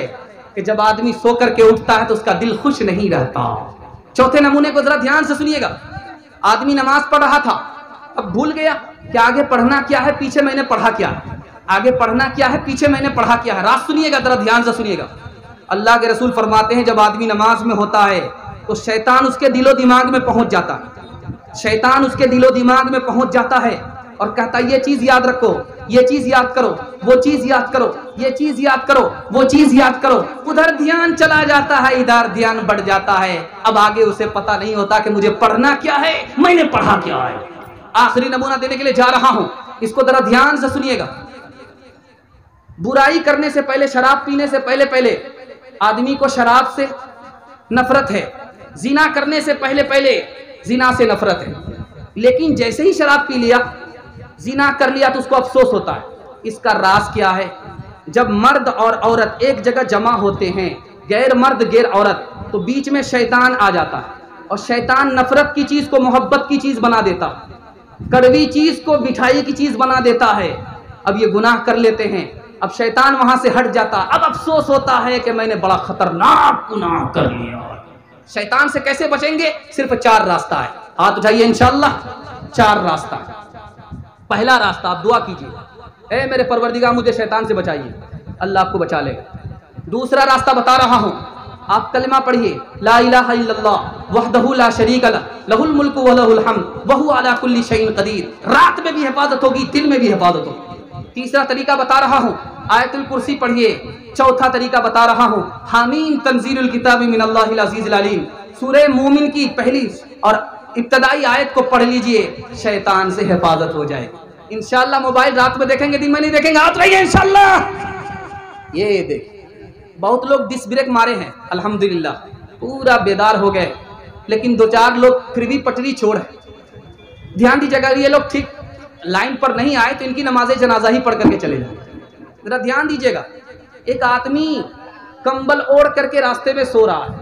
S1: कि जब आदमी सो करके उठता है तो उसका दिल खुश नहीं रहता। चौथे नमूने को जरा ध्यान से सुनिएगा। आदमी नमाज पढ़ रहा था, अब भूल गया कि आगे पढ़ना क्या है, पीछे मैंने पढ़ा क्या है। आगे पढ़ना क्या है, पीछे मैंने पढ़ा क्या है। राज सुनिएगा, जरा ध्यान से सुनिएगा। अल्लाह के रसूल फरमाते हैं जब आदमी नमाज में होता है तो शैतान उसके दिलो दिमाग में पहुंच जाता है। शैतान उसके दिलो दिमाग में पहुंच जाता है और कहता है ये चीज याद रखो, ये चीज याद करो, वो चीज याद करो, ये चीज याद करो, वो चीज याद करो। उधर ध्यान चला जाता है, इधर ध्यान बढ़ जाता है। अब आगे उसे पता नहीं होता कि मुझे पढ़ना क्या है, मैंने पढ़ा क्या है। आखिरी नमूना देने के लिए जा रहा हूं, इसको जरा ध्यान से सुनिएगा। बुराई करने से पहले, शराब पीने से पहले आदमी को शराब से नफरत है। जिना करने से पहले जिना से नफरत है। लेकिन जैसे ही शराब पी लिया, जिना कर लिया तो उसको अफसोस होता है। इसका राज क्या है? जब मर्द और औरत एक जगह जमा होते हैं, गैर मर्द गैर औरत, तो बीच में शैतान आ जाता है और शैतान नफरत की चीज को मोहब्बत की चीज बना देता, कड़वी चीज को मिठाई की चीज बना देता है। अब ये गुनाह कर लेते हैं, अब शैतान वहां से हट जाता। अब अफसोस होता है कि मैंने बड़ा खतरनाक गुनाह कर लिया। शैतान से कैसे बचेंगे? सिर्फ 4 रास्ता है। हाथ उठाइए इंशाअल्लाह। 4 रास्ता। पहला रास्ता, आप दुआ कीजिए, ए मेरे परवरदिगार मुझे शैतान से बचाइए, अल्लाह आपको बचा लेगा। दूसरा रास्ता बता रहा हूं, आप कलिमा पढ़िए, ला इलाहा इल्लल्लाह वहदहु ला शरीक लह, लहुल मुल्कु व लहुल हम्द व हुवा अला कुल्ली शैइन कदीर। रात में भी हिफाजत होगी, दिन में भी हिफाजत होगी। तीसरा तरीका बता रहा हूं, आयतुल कुर्सी पढ़िए। चौथा तरीका बता रहा हूं, हामीम तंजीलुल किताबी मिनल्लाहिल अजीजिल अलीम। सूरह मोमिन की पहली और इब्तदाई आयत को पढ़ लीजिए, शैतान से हिफाजत हो जाए इंशाअल्लाह। मोबाइल रात में देखेंगे, दिन में नहीं देखेंगे। हाथ रहिए इंशाअल्लाह। ये देख, बहुत लोग डिस ब्रेक मारे हैं, अल्हम्दुलिल्लाह पूरा बेदार हो गए, लेकिन 2-4 लोग फिर भी पटरी छोड़ है। ध्यान दीजिएगा, ये लोग ठीक लाइन पर नहीं आए तो इनकी नमाज जनाजा ही पढ़ करके चले जाए। जरा ध्यान दीजिएगा, एक आदमी कंबल ओढ़ करके रास्ते में सो रहा है,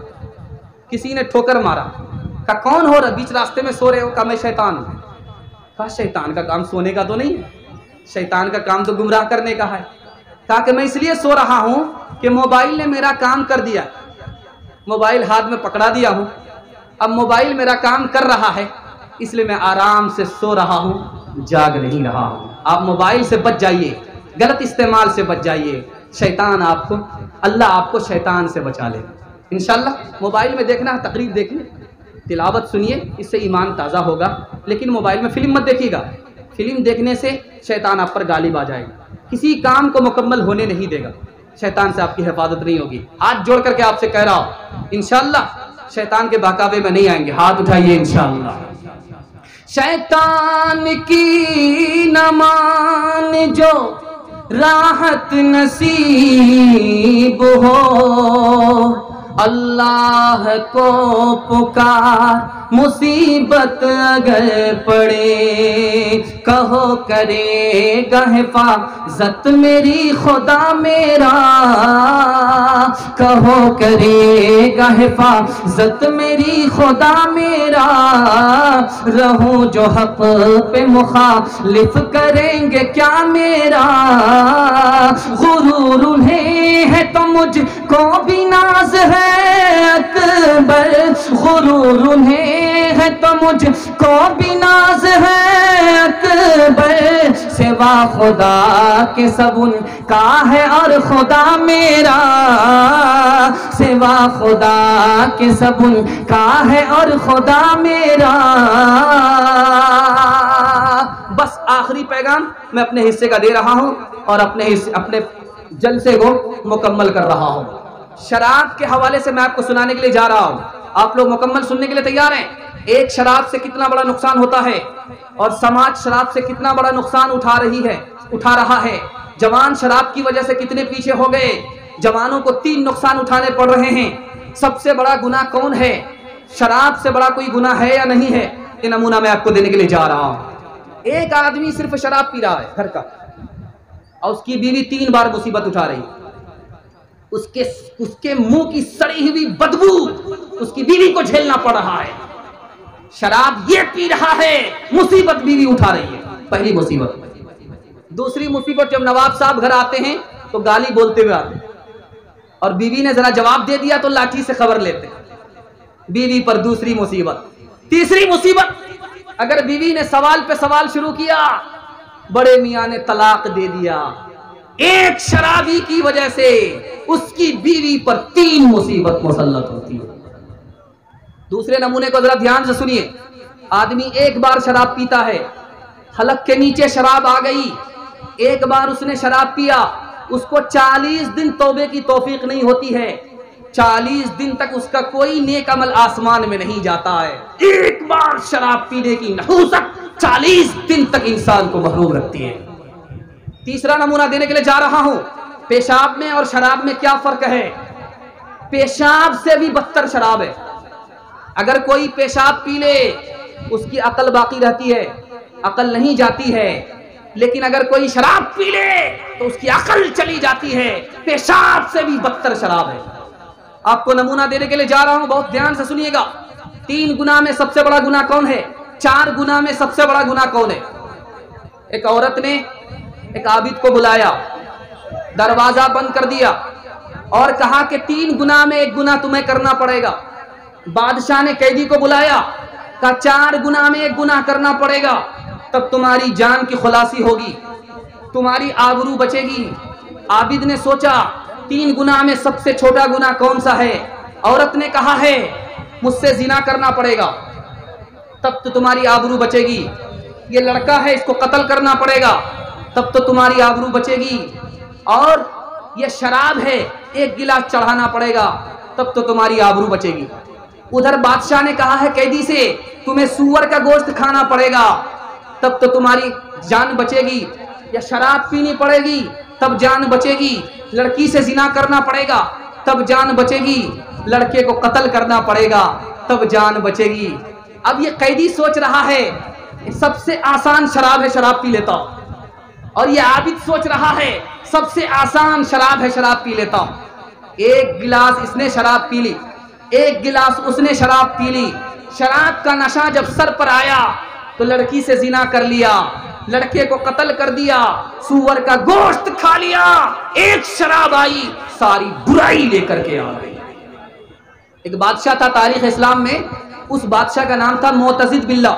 S1: किसी ने ठोकर मारा, कहा कौन हो रहा बीच रास्ते में सो रहे हो? कहा मैं शैतान हूं। कहा शैतान का काम सोने का तो नहीं है, शैतान का काम तो गुमराह करने का है। कहा कि मैं इसलिए सो रहा हूं कि मोबाइल ने मेरा काम कर दिया, मोबाइल हाथ में पकड़ा दिया हूं, अब मोबाइल मेरा काम कर रहा है, इसलिए मैं आराम से सो रहा हूं, जाग नहीं रहा हूं। आप मोबाइल से बच जाइए, गलत इस्तेमाल से बच जाइए, शैतान आपको, अल्लाह आपको शैतान से बचा ले इंशाल्लाह। मोबाइल में देखना है तकरीर देखिए, तिलावत सुनिए, इससे ईमान ताज़ा होगा, लेकिन मोबाइल में फिल्म मत देखिएगा, फिल्म देखने से शैतान आप पर गालिब आ जाएगा, किसी काम को मुकम्मल होने नहीं देगा, शैतान से आपकी हिफाजत नहीं होगी। हाथ जोड़ करके आपसे कह रहा हूँ इंशाल्लाह शैतान के बहकावे में नहीं आएंगे, हाथ उठाइए इंशाल्लाह। शैतान की न मान जो राहत नसीब हो, अल्लाह को पुकार मुसीबत अगर पड़े, कहो करेगा हिफाजत मेरी खुदा मेरा, कहो करेगा हिफाजत मेरी खुदा मेरा, रहूं जो हक पे मुखालिफ करेंगे क्या मेरा, गुरूर उन्हें है तो मुझको भी नाज है अकबर, गुरूर उन्हें है तो मुझको भी नाज है अकबर, सिवा खुदा के सब उनका है और खुदा मेरा, सिवा खुदा के सब उनका है और खुदा मेरा। बस आखिरी पैगाम मैं अपने हिस्से का दे रहा हूं और अपने जलसे को मुकम्मल कर रहा हूं। शराब के हवाले से मैं आपको सुनाने के लिए जा रहा हूं, आप लोग मुकम्मल सुनने के लिए तैयार हैं? एक शराब से कितना बड़ा नुकसान होता है और समाज शराब से कितना बड़ा नुकसान उठा रहा है। जवान शराब की वजह से कितने पीछे हो गए, जवानों को 3 नुकसान उठाने पड़ रहे हैं। सबसे बड़ा गुनाह कौन है? शराब से बड़ा कोई गुनाह है या नहीं है? ये नमूना मैं आपको देने के लिए जा रहा हूं। एक आदमी सिर्फ शराब पी रहा है घर का और उसकी बीवी 3 बार मुसीबत उठा रही, उसके मुंह की सड़ी हुई बदबू उसकी बीवी को झेलना पड़ रहा है। शराब ये पी रहा है, मुसीबत बीवी उठा रही है, पहली मुसीबत। दूसरी मुसीबत, जब नवाब साहब घर आते हैं तो गाली बोलते हुए आते हैं और बीवी ने जरा जवाब दे दिया तो लाठी से खबर लेते हैं, बीवी पर दूसरी मुसीबत। तीसरी मुसीबत, अगर बीवी ने सवाल पे सवाल शुरू किया, बड़े मियां ने तलाक दे दिया। एक शराबी की वजह से उसकी बीवी पर 3 मुसीबत मुसल्लत होती है। दूसरे नमूने को जरा ध्यान से सुनिए। आदमी एक बार शराब पीता है, हलक के नीचे शराब आ गई, एक बार उसने शराब पिया, उसको 40 दिन तौबे की तौफीक नहीं होती है, 40 दिन तक उसका कोई नेक अमल आसमान में नहीं जाता है। एक बार शराब पीने की नहूसत 40 दिन तक इंसान को महरूम रखती है। तीसरा नमूना देने के लिए जा रहा हूं। पेशाब में और शराब में क्या फर्क है? पेशाब से भी बदतर शराब है। अगर कोई पेशाब पी ले उसकी अकल बाकी रहती है, अकल नहीं जाती है, लेकिन अगर कोई शराब पी ले तो उसकी अकल चली जाती है। पेशाब से भी बदतर शराब है। आपको नमूना देने के लिए जा रहा हूं, बहुत ध्यान से सुनिएगा। 3 गुनाह में सबसे बड़ा गुनाह कौन है? 4 गुनाह में सबसे बड़ा गुनाह कौन है? एक औरत ने एक आबिद को बुलाया, दरवाजा बंद कर दिया और कहा कि 3 गुनाह में एक गुनाह तुम्हें करना पड़ेगा। बादशाह ने कैदी को बुलाया, कहा 4 गुनाह में एक गुनाह करना पड़ेगा, तब तुम्हारी जान की खुलासी होगी, तुम्हारी आबरू बचेगी। आबिद ने सोचा 3 गुनाह में सबसे छोटा गुनाह कौन सा है? औरत ने कहा है मुझसे जिना करना पड़ेगा, तब तो तुम्हारी आबरू बचेगी। ये लड़का है, इसको कत्ल करना पड़ेगा, तब तो तुम्हारी आबरू बचेगी। और ये शराब है, 1 गिलास चढ़ाना पड़ेगा, तब तो तुम्हारी आबरू बचेगी। उधर बादशाह ने कहा है कैदी से तुम्हें सूअर का गोश्त खाना पड़ेगा, तब तो तुम्हारी जान बचेगी। या शराब पीनी पड़ेगी तब जान बचेगी। लड़की से जिना करना पड़ेगा तब जान बचेगी। लड़के को कत्ल करना पड़ेगा तब जान बचेगी। अब ये कैदी सोच रहा है सबसे आसान शराब है, शराब पी लेता हूं। और ये आबिद सोच रहा है सबसे आसान शराब है, शराब पी लेता हूं। एक गिलास इसने शराब पी ली, एक गिलास उसने शराब पी ली। शराब का नशा जब सर पर आया तो लड़की से जिना कर लिया, लड़के को कत्ल कर दिया, सूअर का गोश्त खा लिया। एक शराब आई, सारी बुराई लेकर के आ गई। एक बादशाह था तारीख इस्लाम में, उस बादशाह का नाम था मोतजिद बिल्ला।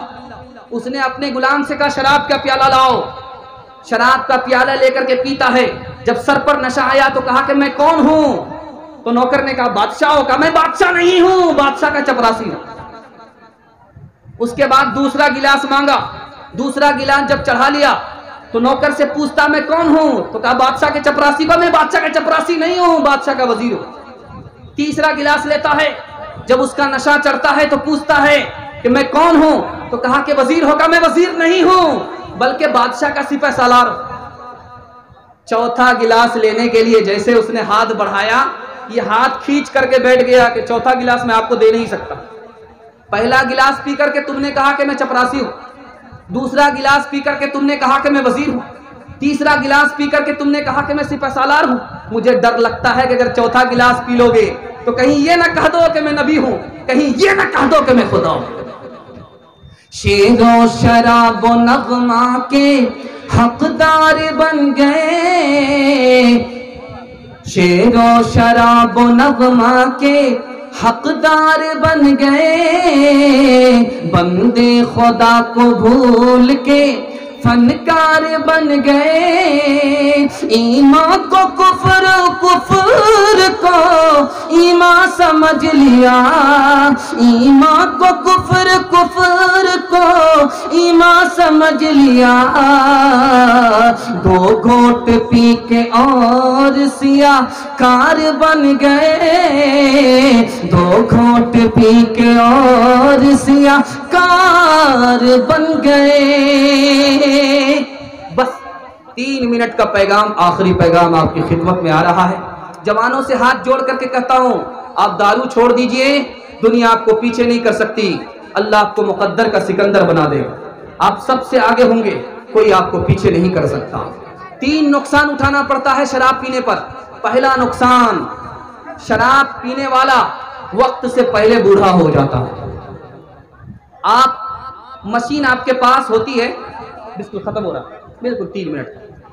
S1: उसने अपने गुलाम से कहा शराब का प्याला लाओ। शराब का प्याला लेकर के पीता है। जब सर पर नशा आया तो कहा कि मैं कौन हूं? तो नौकर ने कहा बादशाह हो। कहा मैं बादशाह नहीं हूं, बादशाह का चपरासी हूं। उसके बाद दूसरा गिलास मांगा। दूसरा गिलास जब चढ़ा लिया तो नौकर से पूछता मैं कौन हूं? तो कहा बादशाह के चपरासी को। मैं बादशाह का चपरासी नहीं हूं, बादशाह का वजीर हूं। तीसरा गिलास लेता है। जब उसका नशा चढ़ता है तो पूछता है कि मैं कौन हूं? तो कहा कि वजीर होगा। मैं वजीर नहीं हूं, बल्कि बादशाह का सिपह सालार। चौथा गिलास लेने के लिए जैसे उसने हाथ बढ़ाया, ये हाथ खींच करके बैठ गया कि चौथा गिलास मैं आपको दे नहीं सकता। पहला गिलास पी करके तुमने कहा कि मैं चपरासी हूं, दूसरा गिलास पी करके तुमने कहा कि मैं वजीर हूं, तीसरा गिलास पी करके तुमने कहा कि मैं सिपह सालार हूं। मुझे डर लगता है कि अगर चौथा गिलास पी लोगे तो कहीं ये ना कह दो कि मैं नबी हूं, कहीं ये ना कह दो कि मैं खुदा हूं। शेरो शराब नगमा के हकदार बन गए, शेरो शराब नगमा के हकदार बन गए। बंदे खुदा को भूल के फनकार बन गए। ईमान को कुफर, कुफर को ईमान समझ लिया। ईमान को कुफर, कुफर को ईमान समझ लिया। दो घोट पी के और सिया कार बन गए। दो घोट पी के और सिया कार बन गए। बस 3 मिनट का पैगाम, आखिरी पैगाम आपकी खिदमत में आ रहा है। जवानों से हाथ जोड़ करके कहता हूं आप दारू छोड़ दीजिए, दुनिया आपको पीछे नहीं कर सकती। अल्लाह आपको मुकद्दर का सिकंदर बना देगा। आप सबसे आगे होंगे, कोई आपको पीछे नहीं कर सकता। 3 नुकसान उठाना पड़ता है शराब पीने पर। पहला नुकसान, शराब पीने वाला वक्त से पहले बूढ़ा हो जाता है। आप मशीन आपके पास होती है, बिल्कुल खत्म हो रहा, बिल्कुल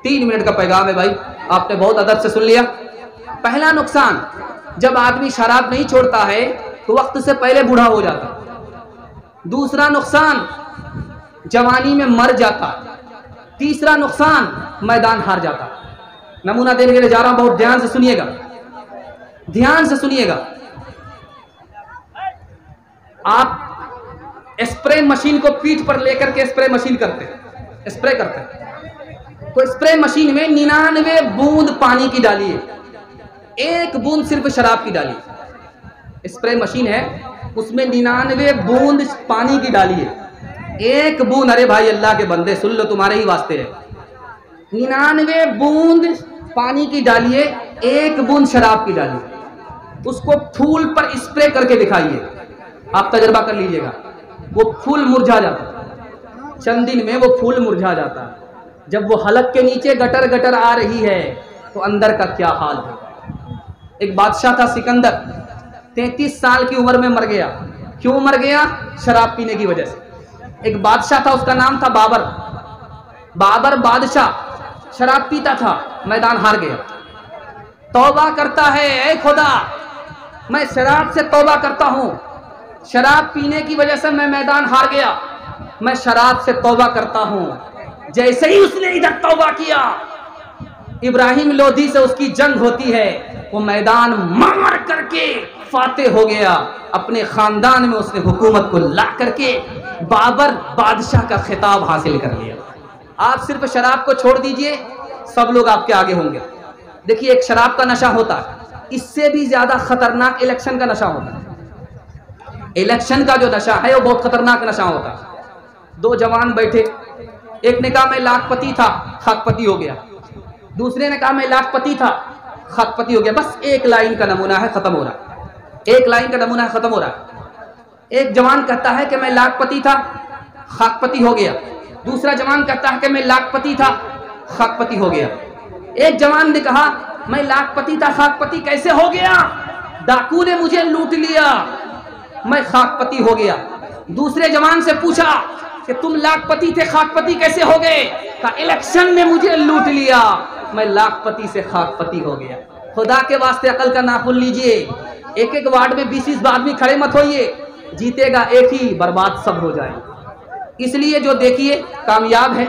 S1: 3 मिनट का पैगाम है भाई, आपने बहुत अदब से सुन लिया। पहला नुकसान, जब आदमी शराब नहीं छोड़ता है तो वक्त से पहले बूढ़ा हो जाता। दूसरा नुकसान, जवानी में मर जाता। तीसरा नुकसान, मैदान हार जाता। नमूना देने के लिए जा रहा हूं, बहुत ध्यान से सुनिएगा, ध्यान से सुनिएगा। आप स्प्रे मशीन को पीठ पर लेकर के स्प्रे मशीन करते हैं, स्प्रे करते हैं, तो स्प्रे मशीन में 99 बूंद पानी की डालिए, 1 बूंद सिर्फ शराब की डालिए। स्प्रे मशीन है, उसमें 99 बूंद पानी की डालिए, 1 बूंद, अरे भाई अल्लाह के बंदे सुन लो, तुम्हारे ही वास्ते है, 99 बूंद पानी की डालिए, 1 बूंद शराब की डालिए। उसको फूल पर स्प्रे करके दिखाइए, आप तजर्बा कर लीजिएगा। वो फूल मुरझा जाता है, चंद दिन में वो फूल मुरझा जाता है। जब वो हलक के नीचे गटर गटर आ रही है तो अंदर का क्या हाल है। एक बादशाह था सिकंदर, 33 साल की उम्र में मर गया। क्यों मर गया? शराब पीने की वजह से। एक बादशाह था, उसका नाम था बाबर। बाबर बादशाह शराब पीता था, मैदान हार गया। तौबा करता है, ऐ खुदा मैं शराब से तौबा करता हूं, शराब पीने की वजह से मैं मैदान हार गया, मैं शराब से तौबा करता हूं। जैसे ही उसने इधर तौबा किया, इब्राहिम लोधी से उसकी जंग होती है, वो मैदान मार करके फातेह हो गया। अपने खानदान में उसने हुकूमत को ला करके बाबर बादशाह का खिताब हासिल कर लिया। आप सिर्फ शराब को छोड़ दीजिए, सब लोग आपके आगे होंगे। देखिए, एक शराब का नशा होता है, इससे भी ज्यादा खतरनाक इलेक्शन का नशा होता है। इलेक्शन का जो नशा है वो बहुत खतरनाक नशा होता है। 2 जवान बैठे, एक ने कहा मैं लाखपति था, खाकपति हो गया। दूसरे ने कहा मैं लाखपति था, खाकपति हो गया। बस 1 लाइन का नमूना है, खत्म हो रहा। 1 लाइन का नमूना है, खत्म हो रहा। एक जवान कहता है कि मैं लाखपति था, खाकपति हो गया। दूसरा जवान कहता है कि मैं लाखपति था, खाकपति हो गया। एक जवान ने कहा मैं लाखपति था, खाकपति कैसे हो गया? डाकू ने मुझे लूट लिया, मैं खाकपति हो गया। दूसरे जवान से पूछा कि तुम लाखपति थे, खाकपति कैसे हो गए? कहा इलेक्शन में मुझे लूट लिया, मैं लाखपति से खाकपति हो गया। खुदा के वास्ते अकल का नाखून लीजिए। एक एक वार्ड में 20-20 आदमी खड़े मत होइए, जीतेगा एक ही, बर्बाद सब हो जाए। इसलिए जो देखिए कामयाब है,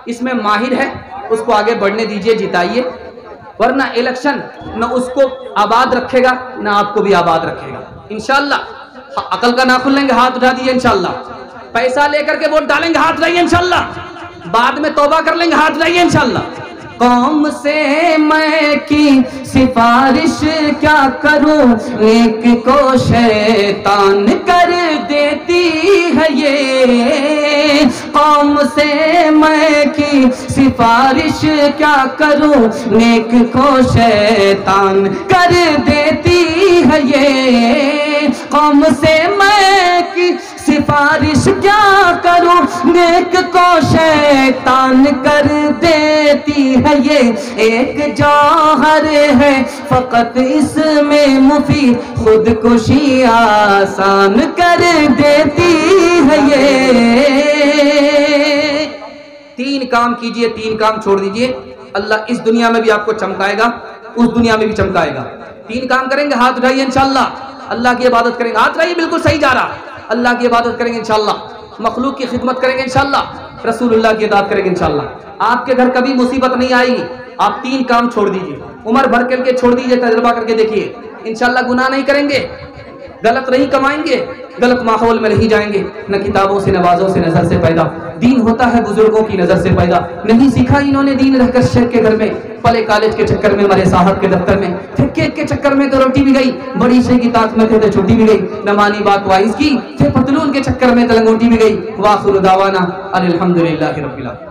S1: इसमें माहिर है, उसको आगे बढ़ने दीजिए, जिताइए। वरना इलेक्शन न उसको आबाद रखेगा न आपको भी आबाद रखेगा। इंशाअल्लाह अकल का नाखून लेंगे, हाथ उठा दीजिए। इंशाअल्लाह पैसा लेकर के वोट डालेंगे, हाथ उठाइए। इंशाअल्लाह बाद में तौबा कर लेंगे, हाथ उठाइए। इंशाअल्लाह कौम से मैं की सिफारिश क्या करूं, नेक को शैतान कर देती है ये। कौम से मैं की सिफारिश क्या करूं, नेक को शैतान कर देती है ये। कौम से मैं की सिफारिश क्या करूं, नेक को शैतान कर देती है ये। एक जौहर है फकत इसमें मुफीद, खुदकुशी आसान कर देती है ये। 3 काम कीजिए, 3 काम छोड़ दीजिए, अल्लाह इस दुनिया में भी आपको चमकाएगा, उस दुनिया में भी चमकाएगा। 3 काम करेंगे, हाथ उठाइए। इंशाअल्लाह अल्लाह की इबादत करेंगे, हाथ उठाइए, बिल्कुल सही जा रहा। अल्लाह की इबादत करेंगे इंशाअल्लाह, मखलूक की खिदमत करेंगे इंशाअल्लाह, रसूलुल्लाह की इताअत करेंगे इंशाअल्लाह। आपके घर कभी मुसीबत नहीं आएगी। आप 3 काम छोड़ दीजिए, उम्र भर करके छोड़ दीजिए, तजुर्बा करके देखिए। इंशाअल्लाह गुनाह नहीं करेंगे, गलत नहीं कमाएंगे, गलत माहौल में नहीं जाएंगे। न किताबों से, नवाजों से, नजर से पैदा। दीन होता है बुजुर्गों की नजर से पैदा। नहीं सीखा इन्होंने दीन रहकर शेख के घर में, पले कॉलेज के चक्कर में, मरे साहब के दफ्तर में, फिर केक के चक्कर में तो रोटी भी गई, बड़ी शेख की ताक में थे तो छोटी भी गई, न मानी बात वाइज की, फिर पतलून के चक्कर में तो लंगोटी भी गई। वाखिर दावाना अनिल हम्दुलिल्लाहि रब्बिल आलमीन।